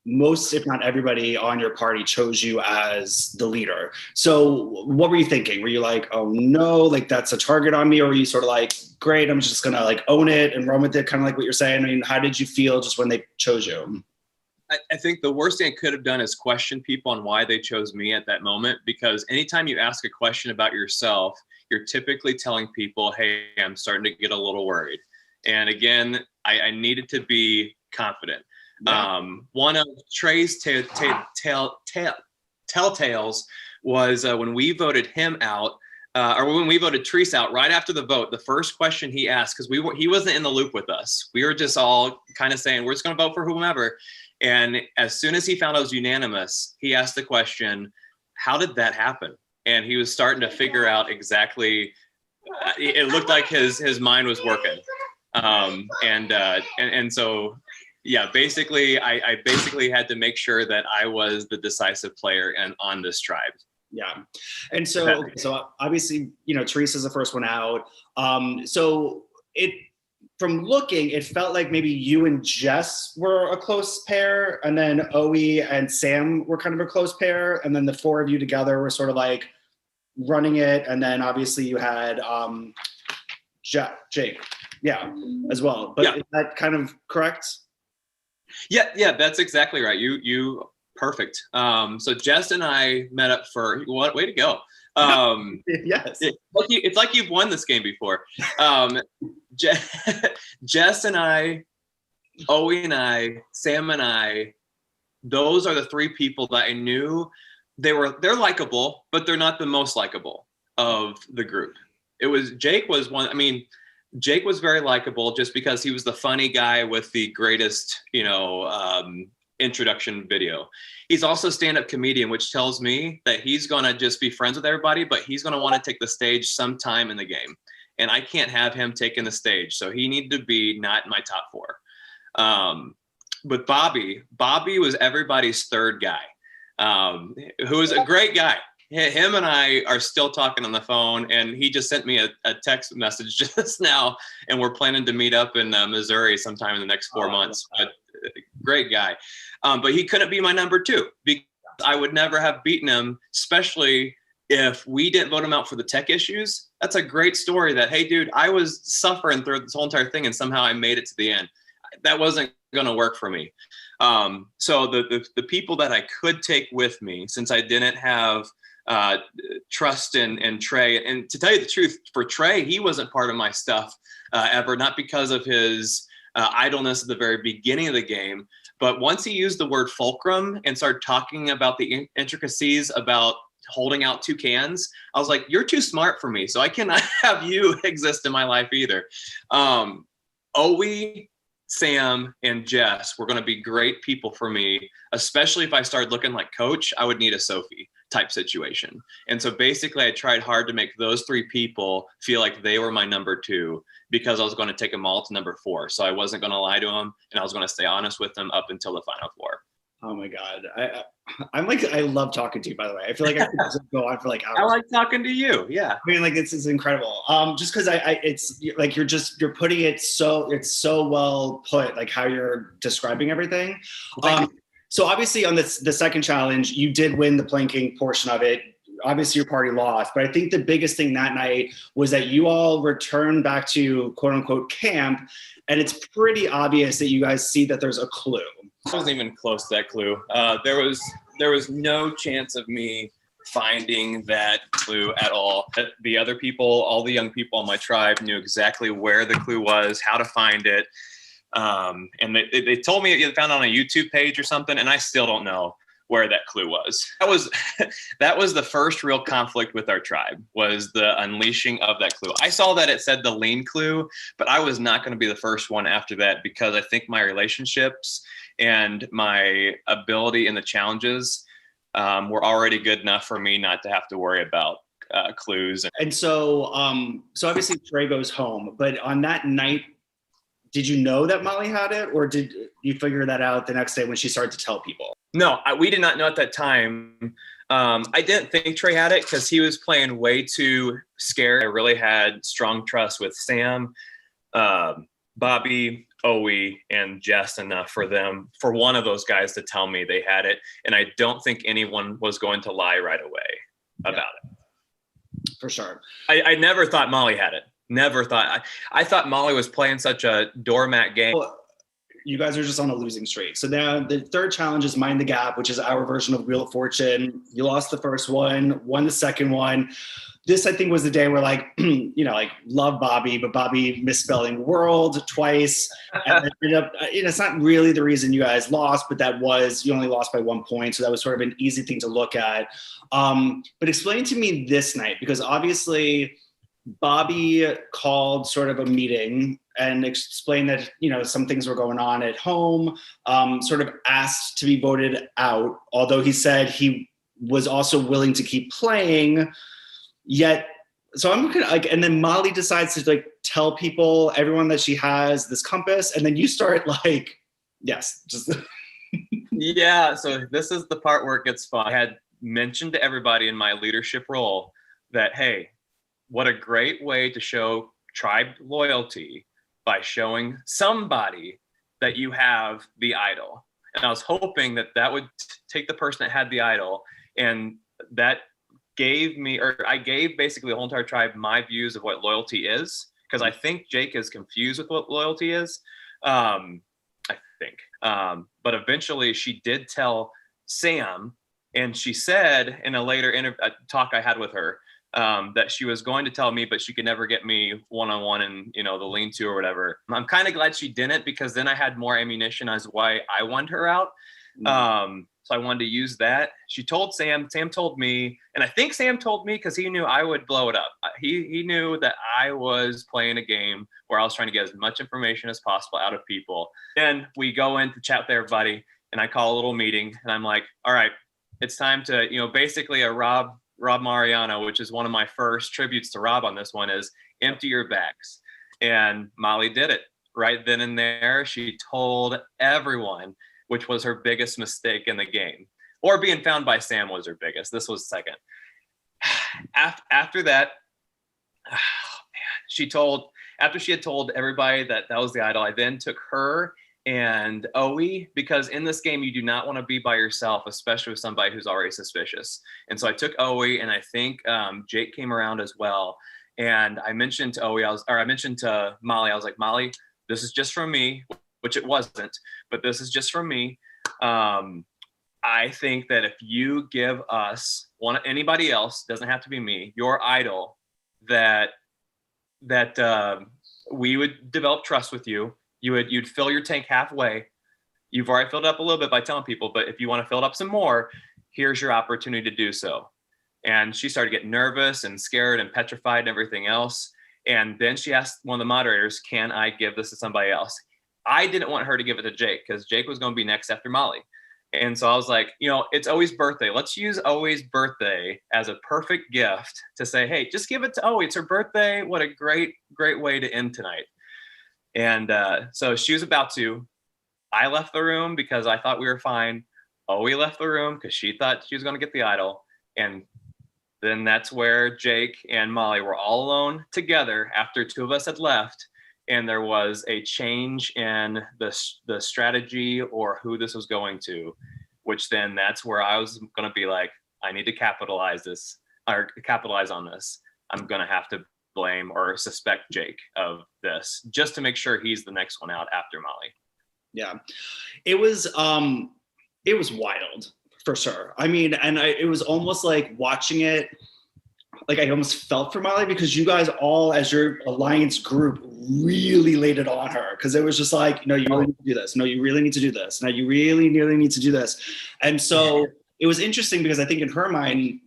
most, if not everybody on your party chose you as the leader. So what were you thinking? Were you like, oh no, like that's a target on me? Or were you sort of like, great, I'm just gonna like own it and run with it, kind of like what you're saying? I mean, how did you feel just when they chose you? I think the worst thing I could have done is question people on why they chose me at that moment, because anytime you ask a question about yourself, you're typically telling people, hey, I'm starting to get a little worried. And again, I needed to be confident. Yeah. One of Trey's telltales was when we voted him out, or when we voted Treese out right after the vote, the first question he asked, because he wasn't in the loop with us. We were just all kind of saying, we're just going to vote for whomever. And as soon as he found it was unanimous, he asked the question, how did that happen? And he was starting to figure out exactly, it looked like his mind was working. And so, yeah, basically, I basically had to make sure that I was the decisive player and on this tribe. Yeah. And so obviously, you know, Teresa's the first one out. So from looking, it felt like maybe you and Jess were a close pair, and then Owie and Sam were kind of a close pair, and then the four of you together were sort of like running it, and then obviously you had Jake, yeah, as well. But yeah. Is that kind of correct? Yeah, that's exactly right. You perfect. So Jess and I met up for what? Way to go. Yes. It's like you've won this game before. Jess and I, Owie and I, Sam and I, those are the three people that I knew they're likable, but they're not the most likable of the group. Jake was one. I mean, Jake was very likable just because he was the funny guy with the greatest, introduction video. He's also a stand-up comedian, which tells me that he's going to just be friends with everybody, but he's going to want to take the stage sometime in the game. And I can't have him taking the stage. So he needed to be not in my top four. But Bobby was everybody's third guy, who is a great guy. Him and I are still talking on the phone, and he just sent me a text message just now, and we're planning to meet up in Missouri sometime in the next 4 months. But great guy. But he couldn't be my number two because I would never have beaten him, especially if we didn't vote him out for the tech issues. That's a great story that, hey, dude, I was suffering through this whole entire thing, and somehow I made it to the end. That wasn't going to work for me. So the people that I could take with me, since I didn't have trust in Trey, and to tell you the truth, for Trey, he wasn't part of my stuff ever, not because of his idleness at the very beginning of the game, but once he used the word fulcrum and started talking about the intricacies about holding out two cans, I was like, you're too smart for me, so I cannot have you exist in my life either. Owie, Sam, and Jess were going to be great people for me, especially if I started looking like Coach. I would need a Sophie type situation. And so basically I tried hard to make those three people feel like they were my number two, because I was going to take them all to number four. So I wasn't going to lie to them, and I was going to stay honest with them up until the final four. Oh my God. I love talking to you, by the way. I feel like I could just go on for like hours. I like talking to you. Yeah. I mean, like, this is incredible. Just cause it's like, you're putting it it's so well put, like how you're describing everything. So obviously on the second challenge, you did win the planking portion of it. Obviously your party lost, but I think the biggest thing that night was that you all returned back to quote unquote camp, and it's pretty obvious that you guys see that there's a clue. I wasn't even close to that clue. There was no chance of me finding that clue at all. The other people, all the young people on my tribe, knew exactly where the clue was, how to find it. And they told me they found it on a YouTube page or something, and I still don't know where that clue was. That was the first real conflict with our tribe, was the unleashing of that clue. I saw that it said the lean clue, but I was not going to be the first one after that, because I think my relationships and my ability in the challenges were already good enough for me not to have to worry about clues. And so obviously Trey goes home, but on that night, did you know that Molly had it, or did you figure that out the next day when she started to tell people? No, we did not know at that time. I didn't think Trey had it because he was playing way too scared. I really had strong trust with Sam, Bobby, Owie, and Jess enough for one of those guys to tell me they had it. And I don't think anyone was going to lie right away about it. For sure. I never thought Molly had it. Never thought. I thought Molly was playing such a doormat game. Well, you guys are just on a losing streak. So now the third challenge is Mind the Gap, which is our version of Wheel of Fortune. You lost the first one, won the second one. This, I think, was the day where, like, love Bobby, but Bobby misspelling world twice. And it ended up, it's not really the reason you guys lost, but you only lost by 1 point. So that was sort of an easy thing to look at. But explain to me this night, because obviously Bobby called sort of a meeting and explained that, some things were going on at home, sort of asked to be voted out, although he said he was also willing to keep playing. Yet, so I'm gonna and then Molly decides to tell people, everyone, that she has this compass, and then you start yes, just yeah. So this is the part where it gets fun. I had mentioned to everybody in my leadership role that, hey, what a great way to show tribe loyalty by showing somebody that you have the idol. And I was hoping that would take the person that had the idol, and that I gave basically the whole entire tribe my views of what loyalty is, because I think Jake is confused with what loyalty is. I think. But eventually she did tell Sam, and she said in a later talk I had with her, that she was going to tell me, but she could never get me one-on-one in, the lean-to or whatever. I'm kind of glad she didn't, because then I had more ammunition as why I wanted her out. So I wanted to use that. She told Sam told me, and I think Sam told me because he knew I would blow it up. He knew that I was playing a game where I was trying to get as much information as possible out of people. Then we go in to chat with everybody, and I call a little meeting, and I'm like, all right, it's time to, basically a Rob Mariano, which is one of my first tributes to Rob on this one, is empty your bags. And Molly did it right then and there. She told everyone, which was her biggest mistake in the game. Or being found by Sam was her biggest. This was second. After that, after she had told everybody that was the idol, I then took her and Owie, because in this game, you do not want to be by yourself, especially with somebody who's already suspicious. And so I took Owie, and I think Jake came around as well. And I mentioned to I mentioned to Molly, I was like, Molly, this is just from me, which it wasn't, but this is just from me. I think that if you give us anybody else, doesn't have to be me, your idol, that we would develop trust with you. You'd fill your tank halfway. You've already filled it up a little bit by telling people, but if you want to fill it up some more, here's your opportunity to do so. And she started getting nervous and scared and petrified and everything else. And then she asked one of the moderators, can I give this to somebody else? I didn't want her to give it to Jake, because Jake was going to be next after Molly. And so I was like, it's Owie's birthday. Let's use Owie's birthday as a perfect gift to say, hey, just give it to Owie. It's her birthday. What a great, great way to end tonight. And so she was about to. I left the room because I thought we were fine. Owie left the room because she thought she was going to get the idol. And then that's where Jake and Molly were all alone together after two of us had left. And there was a change in the strategy or who this was going to, which then that's where I was going to be like, I need to capitalize on this. I'm going to have to blame or suspect Jake of this just to make sure he's the next one out after Molly. Yeah, it was wild for sure. I mean, and it was almost like watching it, like I almost felt for Molly, because you guys all, as your alliance group, really laid it on her, because it was just like, no, you really need to do this. No, you really need to do this. No, you really, really need to do this. And so it was interesting because I think in her mind,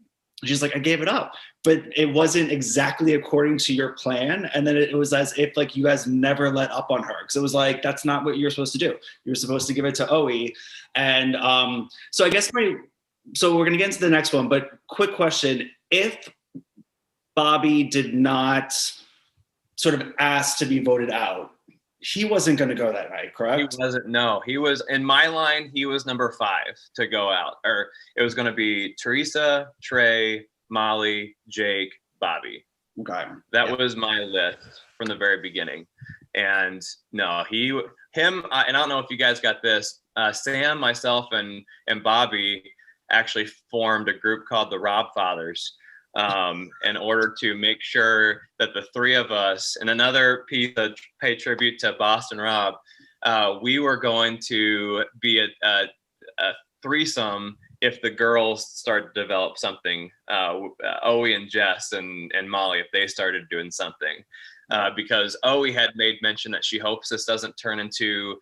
she's like, I gave it up, but it wasn't exactly according to your plan. And then it was as if like you guys never let up on her. Cause it was like, that's not what you're supposed to do. You're supposed to give it to Oe. And so I guess so we're gonna get into the next one, but quick question. If Bobby did not sort of ask to be voted out, he wasn't going to go that night, correct? He wasn't. No, he was in my line. He was number 5 to go out, or it was going to be Teresa, Trey, Molly, Jake, Bobby. Okay. That was my list from the very beginning. And no, him, and I don't know if you guys got this. Sam, myself, and Bobby actually formed a group called the Rob Fathers. In order to make sure that the 3 of us, and another piece of pay tribute to Boston Rob, we were going to be a threesome if the girls started to develop something, Oe and Jess and Molly, if they started doing something, because Oe had made mention that she hopes this doesn't turn into,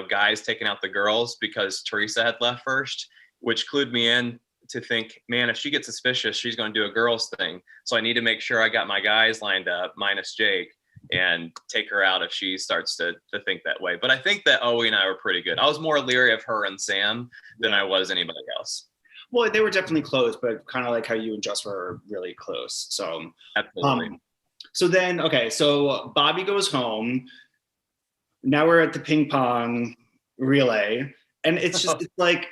guys taking out the girls because Teresa had left first, which clued me in to think, man, if she gets suspicious, she's going to do a girls thing. So I need to make sure I got my guys lined up, minus Jake, and take her out if she starts to think that way. But I think that Oe and I were pretty good. I was more leery of her and Sam than I was anybody else. Well, they were definitely close, but kind of like how you and Jess were really close. So, absolutely. So then, okay, so Bobby goes home. Now we're at the ping pong relay, and it's just it's like,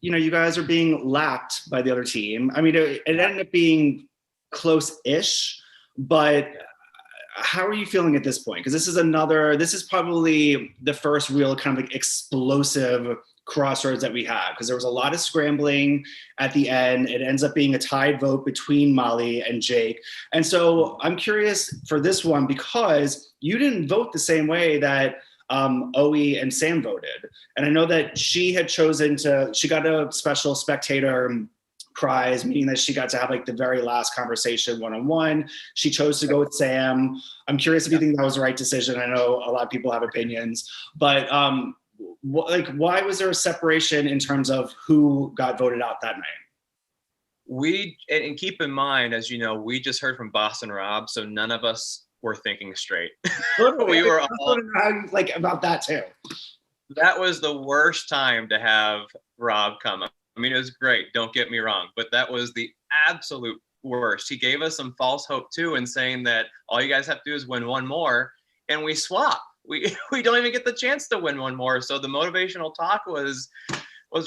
you guys are being lapped by the other team. I mean, it ended up being close-ish, but how are you feeling at this point? Because this is probably the first real kind of like explosive crossroads that we have, because there was a lot of scrambling at the end. It ends up being a tied vote between Molly and Jake. And so I'm curious for this one, because you didn't vote the same way that Oe and Sam voted. And I know that she had she got a special spectator prize, meaning that she got to have like the very last conversation one-on-one. She chose to go with Sam. I'm curious if you think that was the right decision. I know a lot of people have opinions, but why was there a separation in terms of who got voted out that night? And keep in mind, as you know, we just heard from Boston Rob, so none of us were thinking straight. We were all like about that too. That was the worst time to have Rob come up. I mean, it was great, don't get me wrong, but that was the absolute worst. He gave us some false hope too, in saying that all you guys have to do is win one more, and we swap. We don't even get the chance to win one more. So the motivational talk was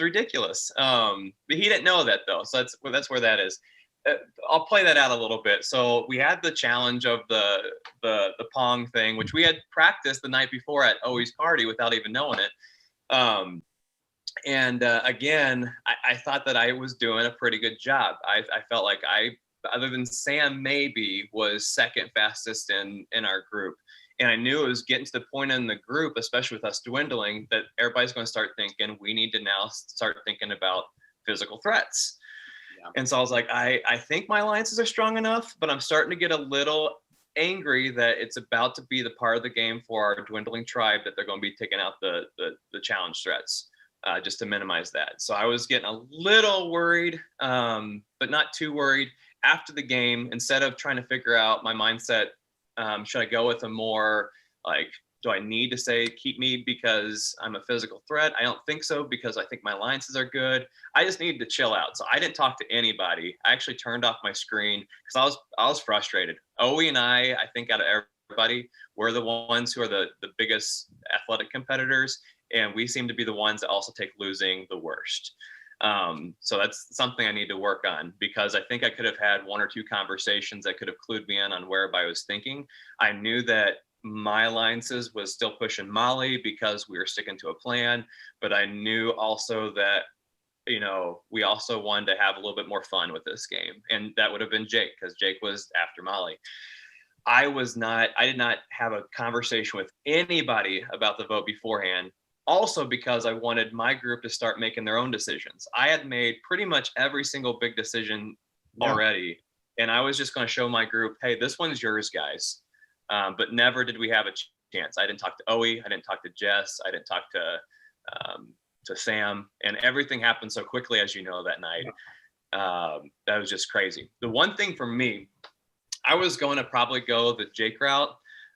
ridiculous. But he didn't know that though, so that's where that is. I'll play that out a little bit. So we had the challenge of the Pong thing, which we had practiced the night before at Oe's party without even knowing it. Again, I thought that I was doing a pretty good job. I felt like other than Sam maybe, was second fastest in our group. And I knew it was getting to the point in the group, especially with us dwindling, that everybody's going to start thinking we need to now start thinking about physical threats. Yeah. And so I was like, I think my alliances are strong enough, but I'm starting to get a little angry that it's about to be the part of the game for our dwindling tribe that they're going to be taking out the challenge threats, just to minimize that. So I was getting a little worried, but not too worried. After the game, instead of trying to figure out my mindset, should I go with a more like, do I need to say keep me because I'm a physical threat? I don't think so, because I think my alliances are good. I just needed to chill out. So I didn't talk to anybody. I actually turned off my screen because I was frustrated. Oe and I think out of everybody, we're the ones who are the biggest athletic competitors, and we seem to be the ones that also take losing the worst. So that's something I need to work on, because I think I could have had one or two conversations that could have clued me in on where everybody was thinking. I knew that my alliances was still pushing Molly because we were sticking to a plan, but I knew also that, we also wanted to have a little bit more fun with this game. And that would have been Jake, because Jake was after Molly. I did not have a conversation with anybody about the vote beforehand. Also because I wanted my group to start making their own decisions. I had made pretty much every single big decision already. And I was just going to show my group, hey, this one's yours, guys. But never did we have a chance. I didn't talk to Oe. I didn't talk to Jess. I didn't talk to to Sam, and everything happened so quickly, as you know, that night. That was just crazy. The one thing for me, I was going to probably go the Jake route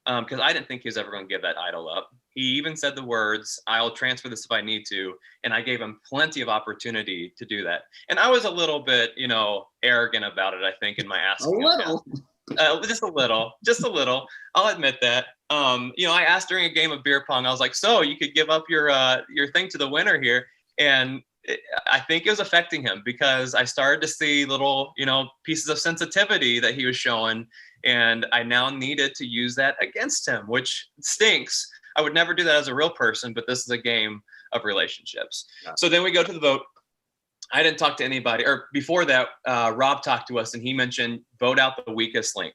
because I didn't think he was ever going to give that idol up. He even said the words, "I'll transfer this if I need to," and I gave him plenty of opportunity to do that. And I was a little bit, arrogant about it, I think, in my asking. A little. Just a little. I'll admit that. I asked during a game of beer pong, I was like, "So you could give up your thing to the winner here," and I think it was affecting him because I started to see little, pieces of sensitivity that he was showing, and I now needed to use that against him, which stinks. I would never do that as a real person, but this is a game of relationships. Yeah. So then we go to the vote. I didn't talk to anybody, or before that, Rob talked to us and he mentioned vote out the weakest link.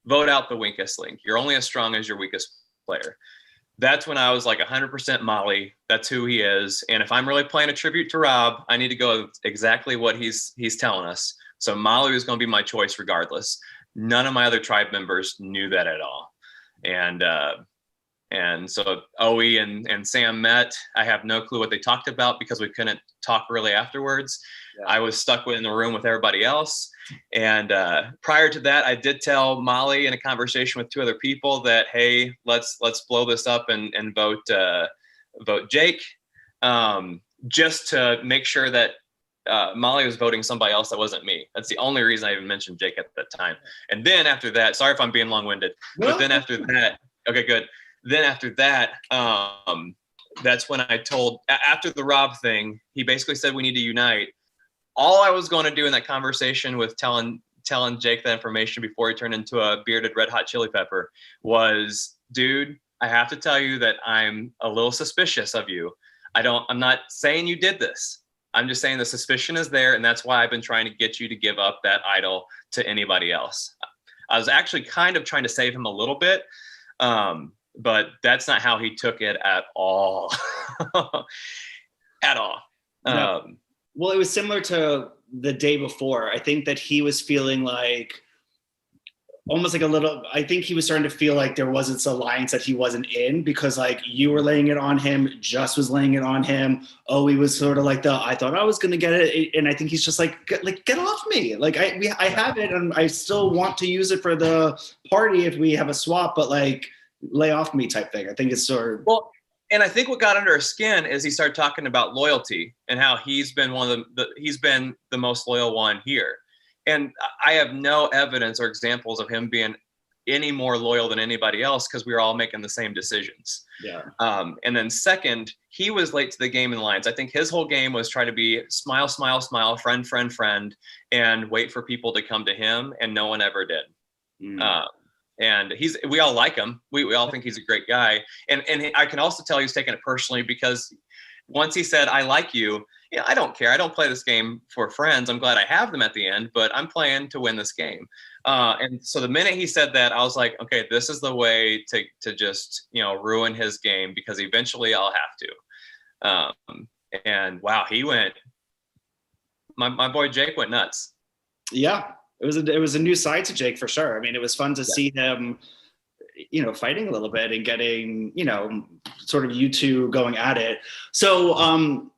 Vote out the weakest link. You're only as strong as your weakest player. That's when I was like 100% Molly. That's who he is. And if I'm really playing a tribute to Rob, I need to go exactly what he's telling us. So Molly was going to be my choice regardless. None of my other tribe members knew that at all. And so Owe and Sam met. I have no clue what they talked about because we couldn't talk really afterwards. Yeah. I was stuck in the room with everybody else. And prior to that, I did tell Molly in a conversation with two other people that, hey, let's blow this up and vote Jake, just to make sure that Molly was voting somebody else that wasn't me. That's the only reason I even mentioned Jake at that time. And then after that, sorry if I'm being long-winded, but then after that, okay, good. Then after that, that's when I told, after the Rob thing, he basically said we need to unite. All I was going to do in that conversation with telling Jake that information before he turned into a bearded red hot chili pepper was, dude, I have to tell you that I'm a little suspicious of you. I'm not saying you did this. I'm just saying the suspicion is there, and that's why I've been trying to get you to give up that idol to anybody else. I was actually kind of trying to save him a little bit, but that's not how he took it at all. At all. No. Well, it was similar to the day before. I think that he was feeling like almost like I think he was starting to feel like there was this alliance that he wasn't in because like you were laying it on him, Just was laying it on him. Oh, he was sort of like I thought I was going to get it. And I think he's just like, get off me. Like I have it and I still want to use it for the party if we have a swap, but like lay off me type thing. I think it's sort of. Well, and I think what got under his skin is he started talking about loyalty and how he's been he's been the most loyal one here. And I have no evidence or examples of him being any more loyal than anybody else because we were all making the same decisions. Yeah. And then second, he was late to the game in lines. I think his whole game was try to be smile, smile, smile, friend, friend, friend, and wait for people to come to him. And no one ever did. And we all like him. We all think he's a great guy. And I can also tell he's taking it personally because once he said, I like you, I don't care. I don't play this game for friends. I'm glad I have them at the end, but I'm playing to win this game. And so the minute he said that, I was like, okay, this is the way to just, ruin his game because eventually I'll have to. And wow, he went, my boy Jake went nuts. Yeah. It was a new side to Jake for sure. I mean, it was fun to see him, fighting a little bit and getting, sort of you two going at it. So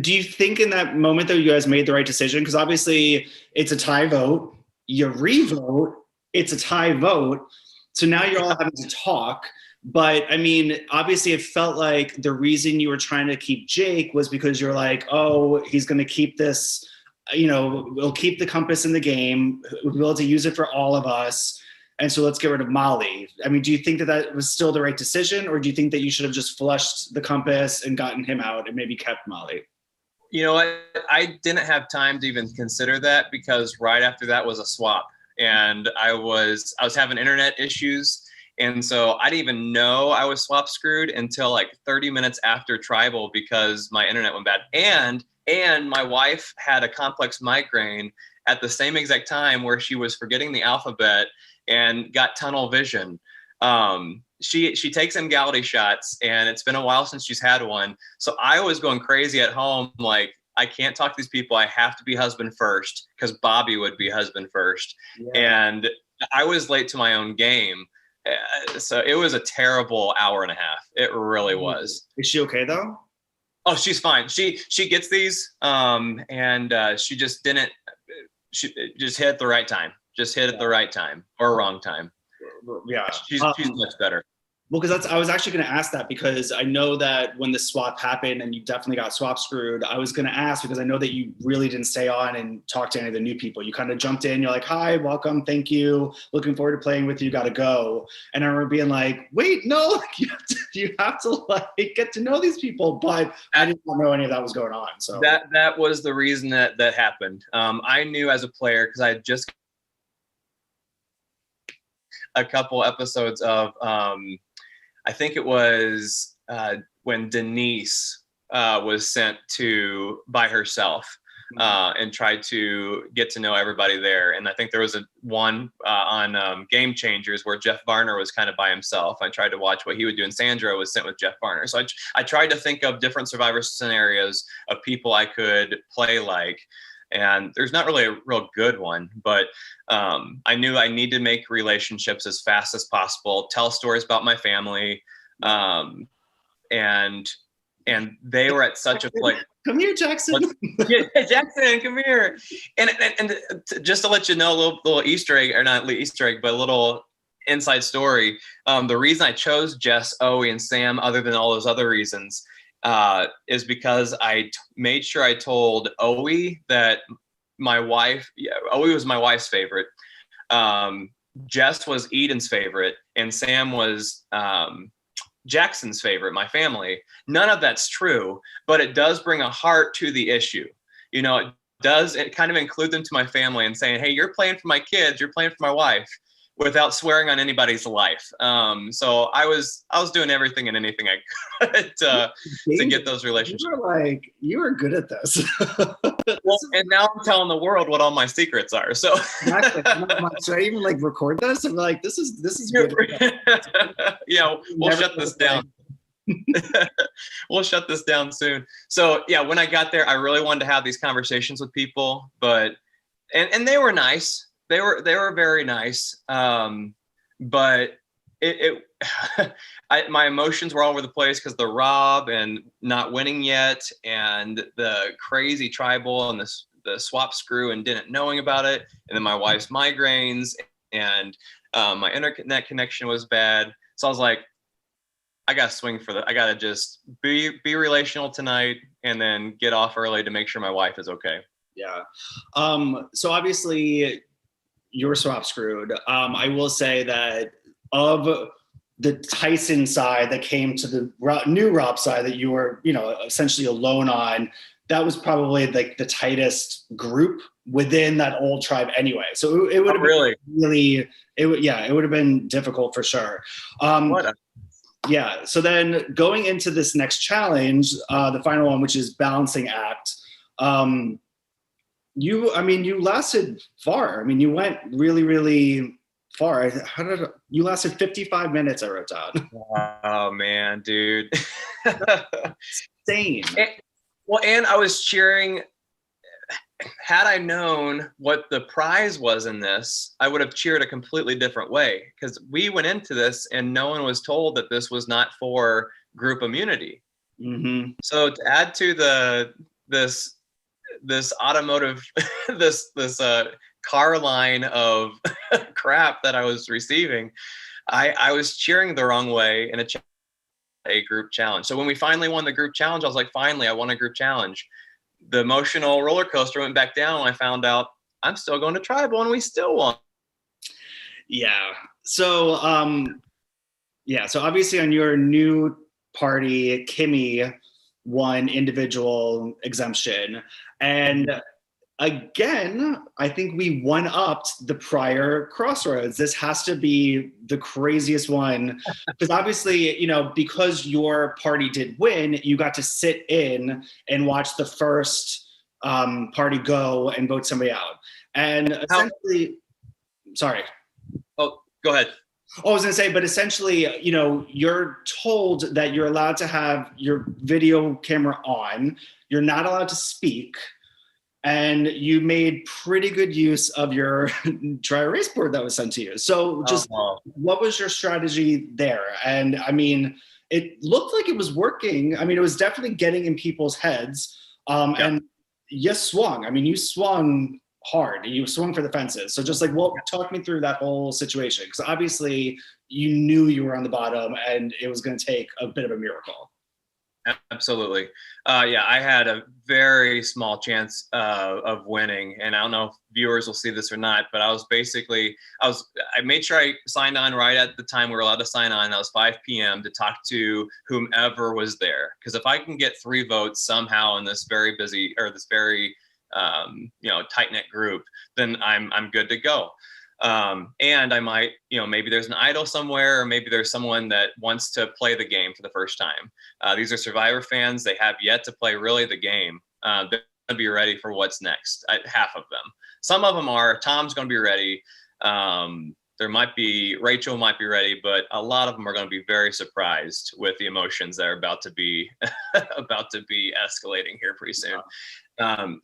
do you think in that moment, though, you guys made the right decision? Because obviously it's a tie vote. You re-vote, it's a tie vote. So now you're all having to talk. But I mean, obviously it felt like the reason you were trying to keep Jake was because you're like, oh, he's going to keep this, we'll keep the compass in the game. We'll be able to use it for all of us. And so let's get rid of Molly. I mean, do you think that was still the right decision? Or do you think that you should have just flushed the compass and gotten him out and maybe kept Molly? You know what? I didn't have time to even consider that because right after that was a swap. And I was having internet issues. And so I didn't even know I was swap screwed until like 30 minutes after Tribal because my internet went bad. And my wife had a complex migraine at the same exact time where she was forgetting the alphabet and got tunnel vision. She takes Emgality shots and it's been a while since she's had one. So I was going crazy at home. Like, I can't talk to these people. I have to be husband first because Bobby would be husband first. Yeah. And I was late to my own game. So it was a terrible hour and a half. It really was. Is she okay though? Oh, she's fine. She gets these, and she just didn't. She just hit at the right time. Just hit at the right time or wrong time. Yeah, she's much better. Well, because I was actually going to ask that, because I know that when the swap happened and you definitely got swap screwed, I was going to ask because I know that you really didn't stay on and talk to any of the new people. You kind of jumped in, you're like, hi, welcome, thank you, looking forward to playing with you, gotta go. And I remember being like, wait, no, you have to like get to know these people, but I didn't know any of that was going on. So that was the reason that happened. I knew as a player, because I had just a couple episodes of I think it was when Denise was sent to by herself and tried to get to know everybody there. And I think there was one on Game Changers where Jeff Varner was kind of by himself. I tried to watch what he would do, and Sandra was sent with Jeff Varner. So I tried to think of different Survivor scenarios of people I could play like. And there's not really a real good one, but I knew I need to make relationships as fast as possible, tell stories about my family. And they were at such a place. Come here, Jackson. Yeah, Jackson, come here. And just to let you know, a little Easter egg, or not Easter egg, but a little inside story. The reason I chose Jess, Owie, and Sam, other than all those other reasons, is because I made sure I told Owie that Owie was my wife's favorite. Jess was Eden's favorite, and Sam was Jackson's favorite, my family. None of that's true, but it does bring a heart to the issue. You know, it kind of include them to my family and saying, hey, you're playing for my kids, you're playing for my wife, without swearing on anybody's life. So I was doing everything and anything I could to get those relationships. You were good at this. Well, and now I'm telling the world what all my secrets are. So exactly. Should I even like record this? I'm like, this is good. Yeah, we'll shut this down. We'll shut this down soon. So yeah, when I got there, I really wanted to have these conversations with people, but and they were nice. They were very nice. But my emotions were all over the place because the Rob and not winning yet, and the crazy tribal and the swap screw and didn't knowing about it, and then my wife's migraines, and my internet connection was bad. So I was like, I gotta swing for I gotta just be relational tonight, and then get off early to make sure my wife is okay. Yeah. So obviously you're swap screwed. I will say that of the Tyson side that came to the new Rob side that you were, essentially alone on, that was probably like the tightest group within that old tribe anyway. So it would have been it would have been difficult for sure. Yeah. So then going into this next challenge, the final one, which is balancing act, you lasted far. I mean, you went really, really far. You lasted 55 minutes, I wrote down. Oh man, dude. Insane. And I was cheering. Had I known what the prize was in this, I would have cheered a completely different way, because we went into this and no one was told that this was not for group immunity. Mm-hmm. So to add to this automotive, this car line of crap that I was receiving, I was cheering the wrong way in a group challenge. So when we finally won the group challenge, I was like, finally, I won a group challenge. The emotional roller coaster went back down when I found out I'm still going to tribal, and we still won. Yeah. So, so obviously on your new party, Kimmy won individual exemption. And again, I think we one-upped the prior crossroads. This has to be the craziest one, because obviously, because your party did win, you got to sit in and watch the first party go and vote somebody out. And essentially, sorry. Oh, go ahead. I was going to say, but essentially, you're told that you're allowed to have your video camera on. You're not allowed to speak. And you made pretty good use of your dry erase board that was sent to you. So just what was your strategy there? And I mean, it looked like it was working. I mean, it was definitely getting in people's heads. And you swung. I mean, you swung hard. You swung for the fences. So just like, well, talk me through that whole situation. Because obviously you knew you were on the bottom and it was going to take a bit of a miracle. Absolutely. Yeah, I had a very small chance of winning, and I don't know if viewers will see this or not, but I made sure I signed on right at the time we were allowed to sign on. That was 5 p.m. to talk to whomever was there. Because if I can get 3 votes somehow in this very busy or this very tight knit group, then I'm good to go. And I might, maybe there's an idol somewhere, or maybe there's someone that wants to play the game for the first time. These are Survivor fans. They have yet to play really the game. They're going to be ready for what's next. Half of them. Some of them are. Tom's going to be ready. Rachel might be ready, but a lot of them are going to be very surprised with the emotions that are about to be escalating here pretty soon.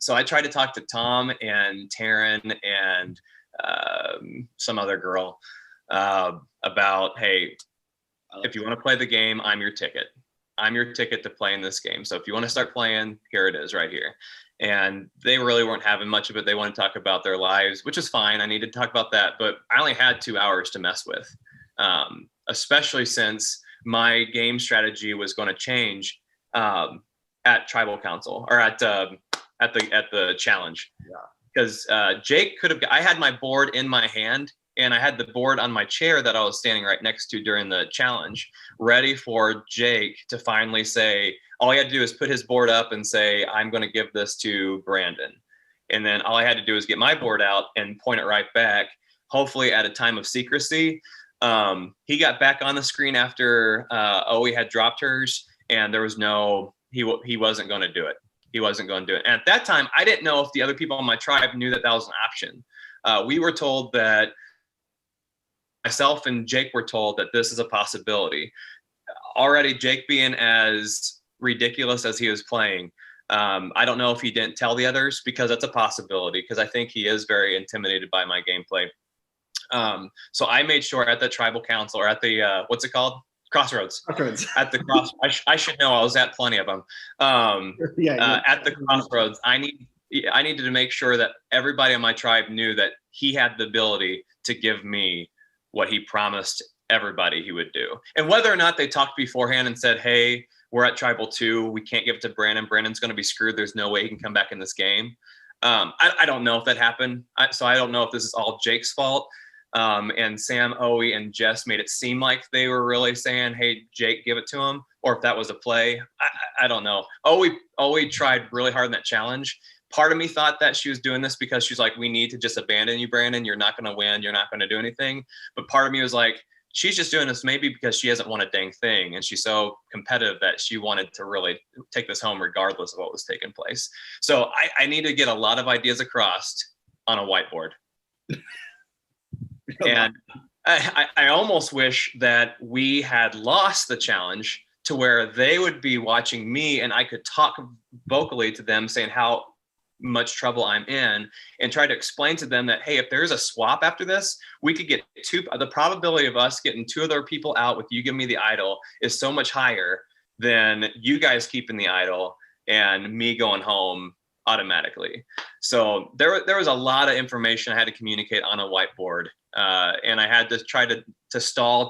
So I tried to talk to Tom and Taryn and some other girl about, hey, if you want to play the game, I'm your ticket. I'm your ticket to play in this game. So if you want to start playing, here it is right here. And they really weren't having much of it. They want to talk about their lives, which is fine. I needed to talk about that, but I only had 2 hours to mess with, especially since my game strategy was going to change at Tribal Council or at the challenge. Yeah. Because Jake I had my board in my hand, and I had the board on my chair that I was standing right next to during the challenge, ready for Jake to finally say, all he had to do is put his board up and say, I'm going to give this to Brandon. And then all I had to do was get my board out and point it right back, hopefully at a time of secrecy. He got back on the screen after Owie had dropped hers, and there was he wasn't going to do it. He wasn't going to do it. And at that time, I didn't know if the other people on my tribe knew that was an option. We were told that, myself and Jake were told that this is a possibility. Already, Jake being as ridiculous as he was playing, I don't know if he didn't tell the others, because that's a possibility, because I think he is very intimidated by my gameplay. So I made sure at the Tribal Council, or at the, what's it called? Crossroads. At the I should know. I was at plenty of them. At the Crossroads, I needed to make sure that everybody on my tribe knew that he had the ability to give me what he promised everybody he would do. And whether or not they talked beforehand and said, hey, we're at Tribal 2, we can't give it to Brandon. Brandon's going to be screwed. There's no way he can come back in this game. I don't know if that happened. So I don't know if this is all Jake's fault. And Sam, Owie, and Jess made it seem like they were really saying, hey, Jake, give it to him, or if that was a play. I don't know. Owie tried really hard in that challenge. Part of me thought that she was doing this because she's like, we need to just abandon you, Brandon. You're not going to win. You're not going to do anything. But part of me was like, she's just doing this maybe because she hasn't won a dang thing. And she's so competitive that she wanted to really take this home regardless of what was taking place. So I need to get a lot of ideas across on a whiteboard. And I almost wish that we had lost the challenge to where they would be watching me and I could talk vocally to them saying how much trouble I'm in, and try to explain to them that, hey, if there's a swap after this, we could get the probability of us getting 2 other people out with you giving me the idol is so much higher than you guys keeping the idol and me going home automatically. So there was a lot of information I had to communicate on a whiteboard. And I had to try to stall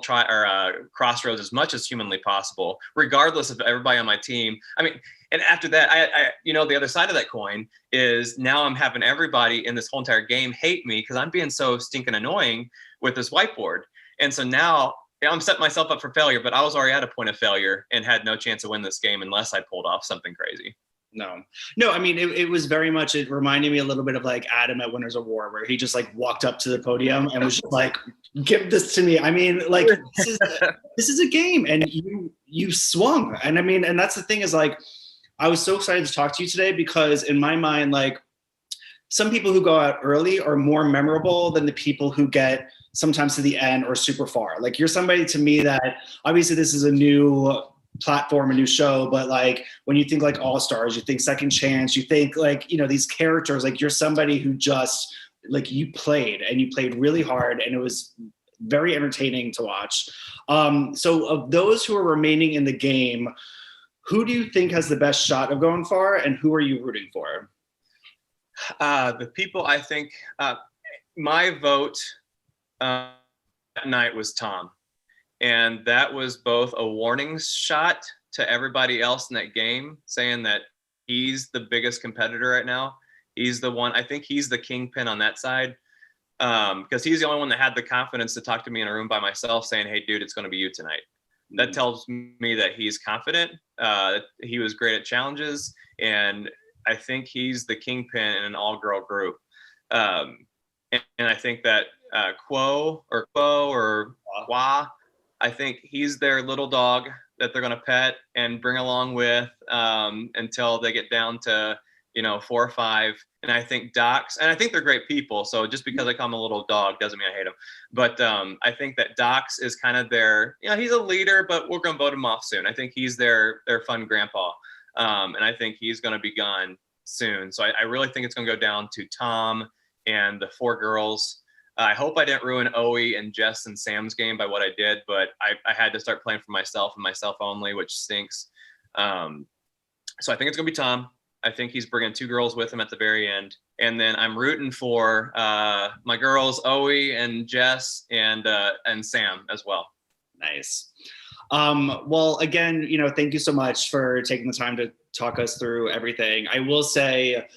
Crossroads as much as humanly possible, regardless of everybody on my team. I mean, and after that, I the other side of that coin is now I'm having everybody in this whole entire game hate me because I'm being so stinking annoying with this whiteboard. And so now I'm setting myself up for failure, but I was already at a point of failure and had no chance to win this game unless I pulled off something crazy. No, I mean, it was very much, it reminded me a little bit of like Adam at Winners of War, where he just like walked up to the podium and was just like, give this to me. I mean, like, this is a game, and you swung. And I mean, and that's the thing is like, I was so excited to talk to you today because in my mind, like, some people who go out early are more memorable than the people who get sometimes to the end or super far. Like, you're somebody to me that, obviously this is a new platform, a new show, but like when you think like All Stars, you think Second Chance, you think like, these characters, like you're somebody who just like, you played really hard, and it was very entertaining to watch. So of those who are remaining in the game, who do you think has the best shot of going far, and who are you rooting for? The people I think, my vote that night was Tom. And that was both a warning shot to everybody else in that game, saying that he's the biggest competitor right now. He's the one, I think he's the kingpin on that side, because he's the only one that had the confidence to talk to me in a room by myself saying, hey, dude, it's going to be you tonight. That tells me that he's confident. He was great at challenges, and I think he's the kingpin in an all-girl group. And I think that Quo or Wah, I think he's their little dog that they're going to pet and bring along with until they get down to, 4 or 5. And I think Docs, and I think they're great people. So just because I call him a little dog doesn't mean I hate him. But I think that Docs is kind of their, he's a leader, but we're going to vote him off soon. I think he's their fun grandpa. And I think he's going to be gone soon. So I really think it's going to go down to Tom and the 4 girls. I hope I didn't ruin Owie and Jess and Sam's game by what I did, but I had to start playing for myself and myself only, which stinks. So I think it's going to be Tom. I think he's bringing 2 girls with him at the very end. And then I'm rooting for my girls, Owie and Jess and Sam as well. Nice. Well, again, thank you so much for taking the time to talk us through everything. I will say,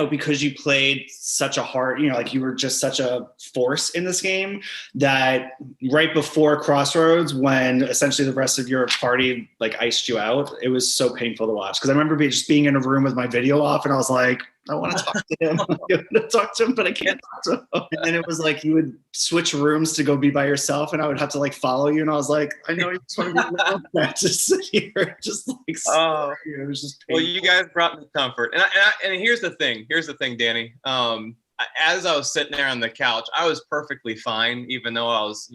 because you played such a hard, like you were just such a force in this game, that right before Crossroads, when essentially the rest of your party like iced you out, it was so painful to watch. Because I remember just being in a room with my video off, and I was like, I want to talk to him. I want to talk to him, but I can't talk to him. And then it was like you would switch rooms to go be by yourself, and I would have to like follow you. And I was like, I know you just want to be alone. Just sit here, just like. It was just painful. Well, you guys brought me comfort, and here's the thing. Here's the thing, Danny. As I was sitting there on the couch, I was perfectly fine, even though I was,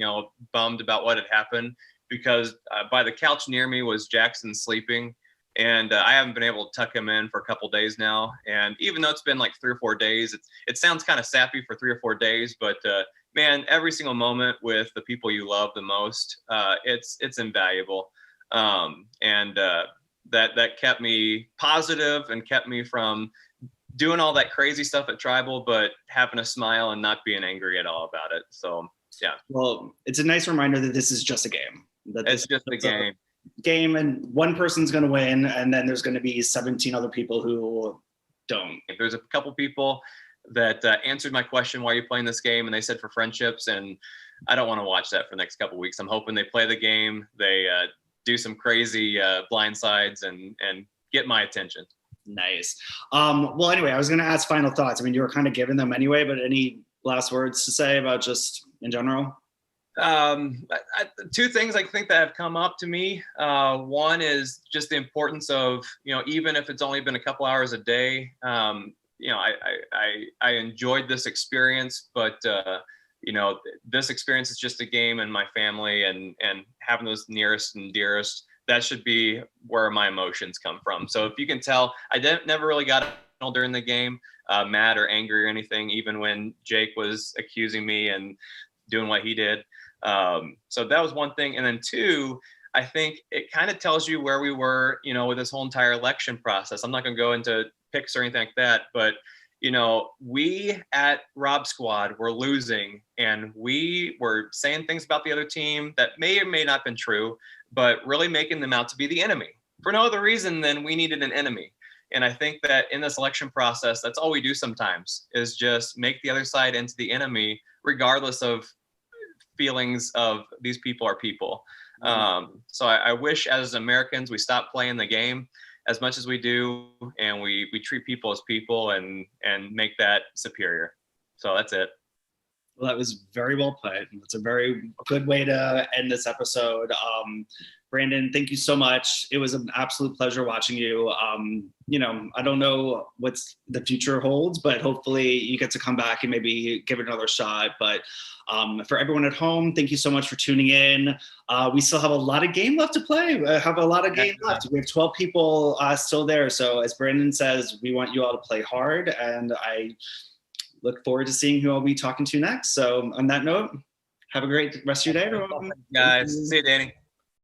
bummed about what had happened, because by the couch near me was Jackson sleeping. And I haven't been able to tuck him in for a couple days now. And even though it's been like 3 or 4 days, it sounds kind of sappy for 3 or 4 days. But man, every single moment with the people you love the most, it's invaluable. And that kept me positive and kept me from doing all that crazy stuff at Tribal, but having a smile and not being angry at all about it. So yeah. Well, it's a nice reminder that this is just a game. It's just a game, and one person's going to win, and then there's going to be 17 other people who don't. There's a couple people that answered my question, why are you playing this game? And they said for friendships, and I don't want to watch that for the next couple weeks. I'm hoping they play the game, they do some crazy blindsides and get my attention. Nice. Well, anyway, I was going to ask final thoughts. I mean, you were kind of giving them anyway, but any last words to say about just in general? 2 things I think that have come up to me. One is just the importance of, even if it's only been a couple hours a day, I enjoyed this experience, but this experience is just a game, and my family and having those nearest and dearest, that should be where my emotions come from. So if you can tell, I never really got during the game, mad or angry or anything, even when Jake was accusing me and doing what he did. So that was one thing. And then 2, I think it kind of tells you where we were, with this whole entire election process. I'm not going to go into picks or anything like that, but, we at Rob Squad were losing, and we were saying things about the other team that may or may not have been true, but really making them out to be the enemy for no other reason than we needed an enemy. And I think that in this election process, that's all we do sometimes, is just make the other side into the enemy, regardless of feelings of these people are people. So I wish as Americans we stop playing the game as much as we do, and we treat people as people and make that superior. So that's it. Well, that was very well put. It's a very good way to end this episode. Brandon, thank you so much. It was an absolute pleasure watching you. I don't know what the future holds, but hopefully you get to come back and maybe give it another shot. But for everyone at home, thank you so much for tuning in. We still have a lot of game left to play. We have 12 people still there. So as Brandon says, we want you all to play hard, and I look forward to seeing who I'll be talking to next. So on that note, Have a great rest of your day, everyone. Guys, see you, Danny.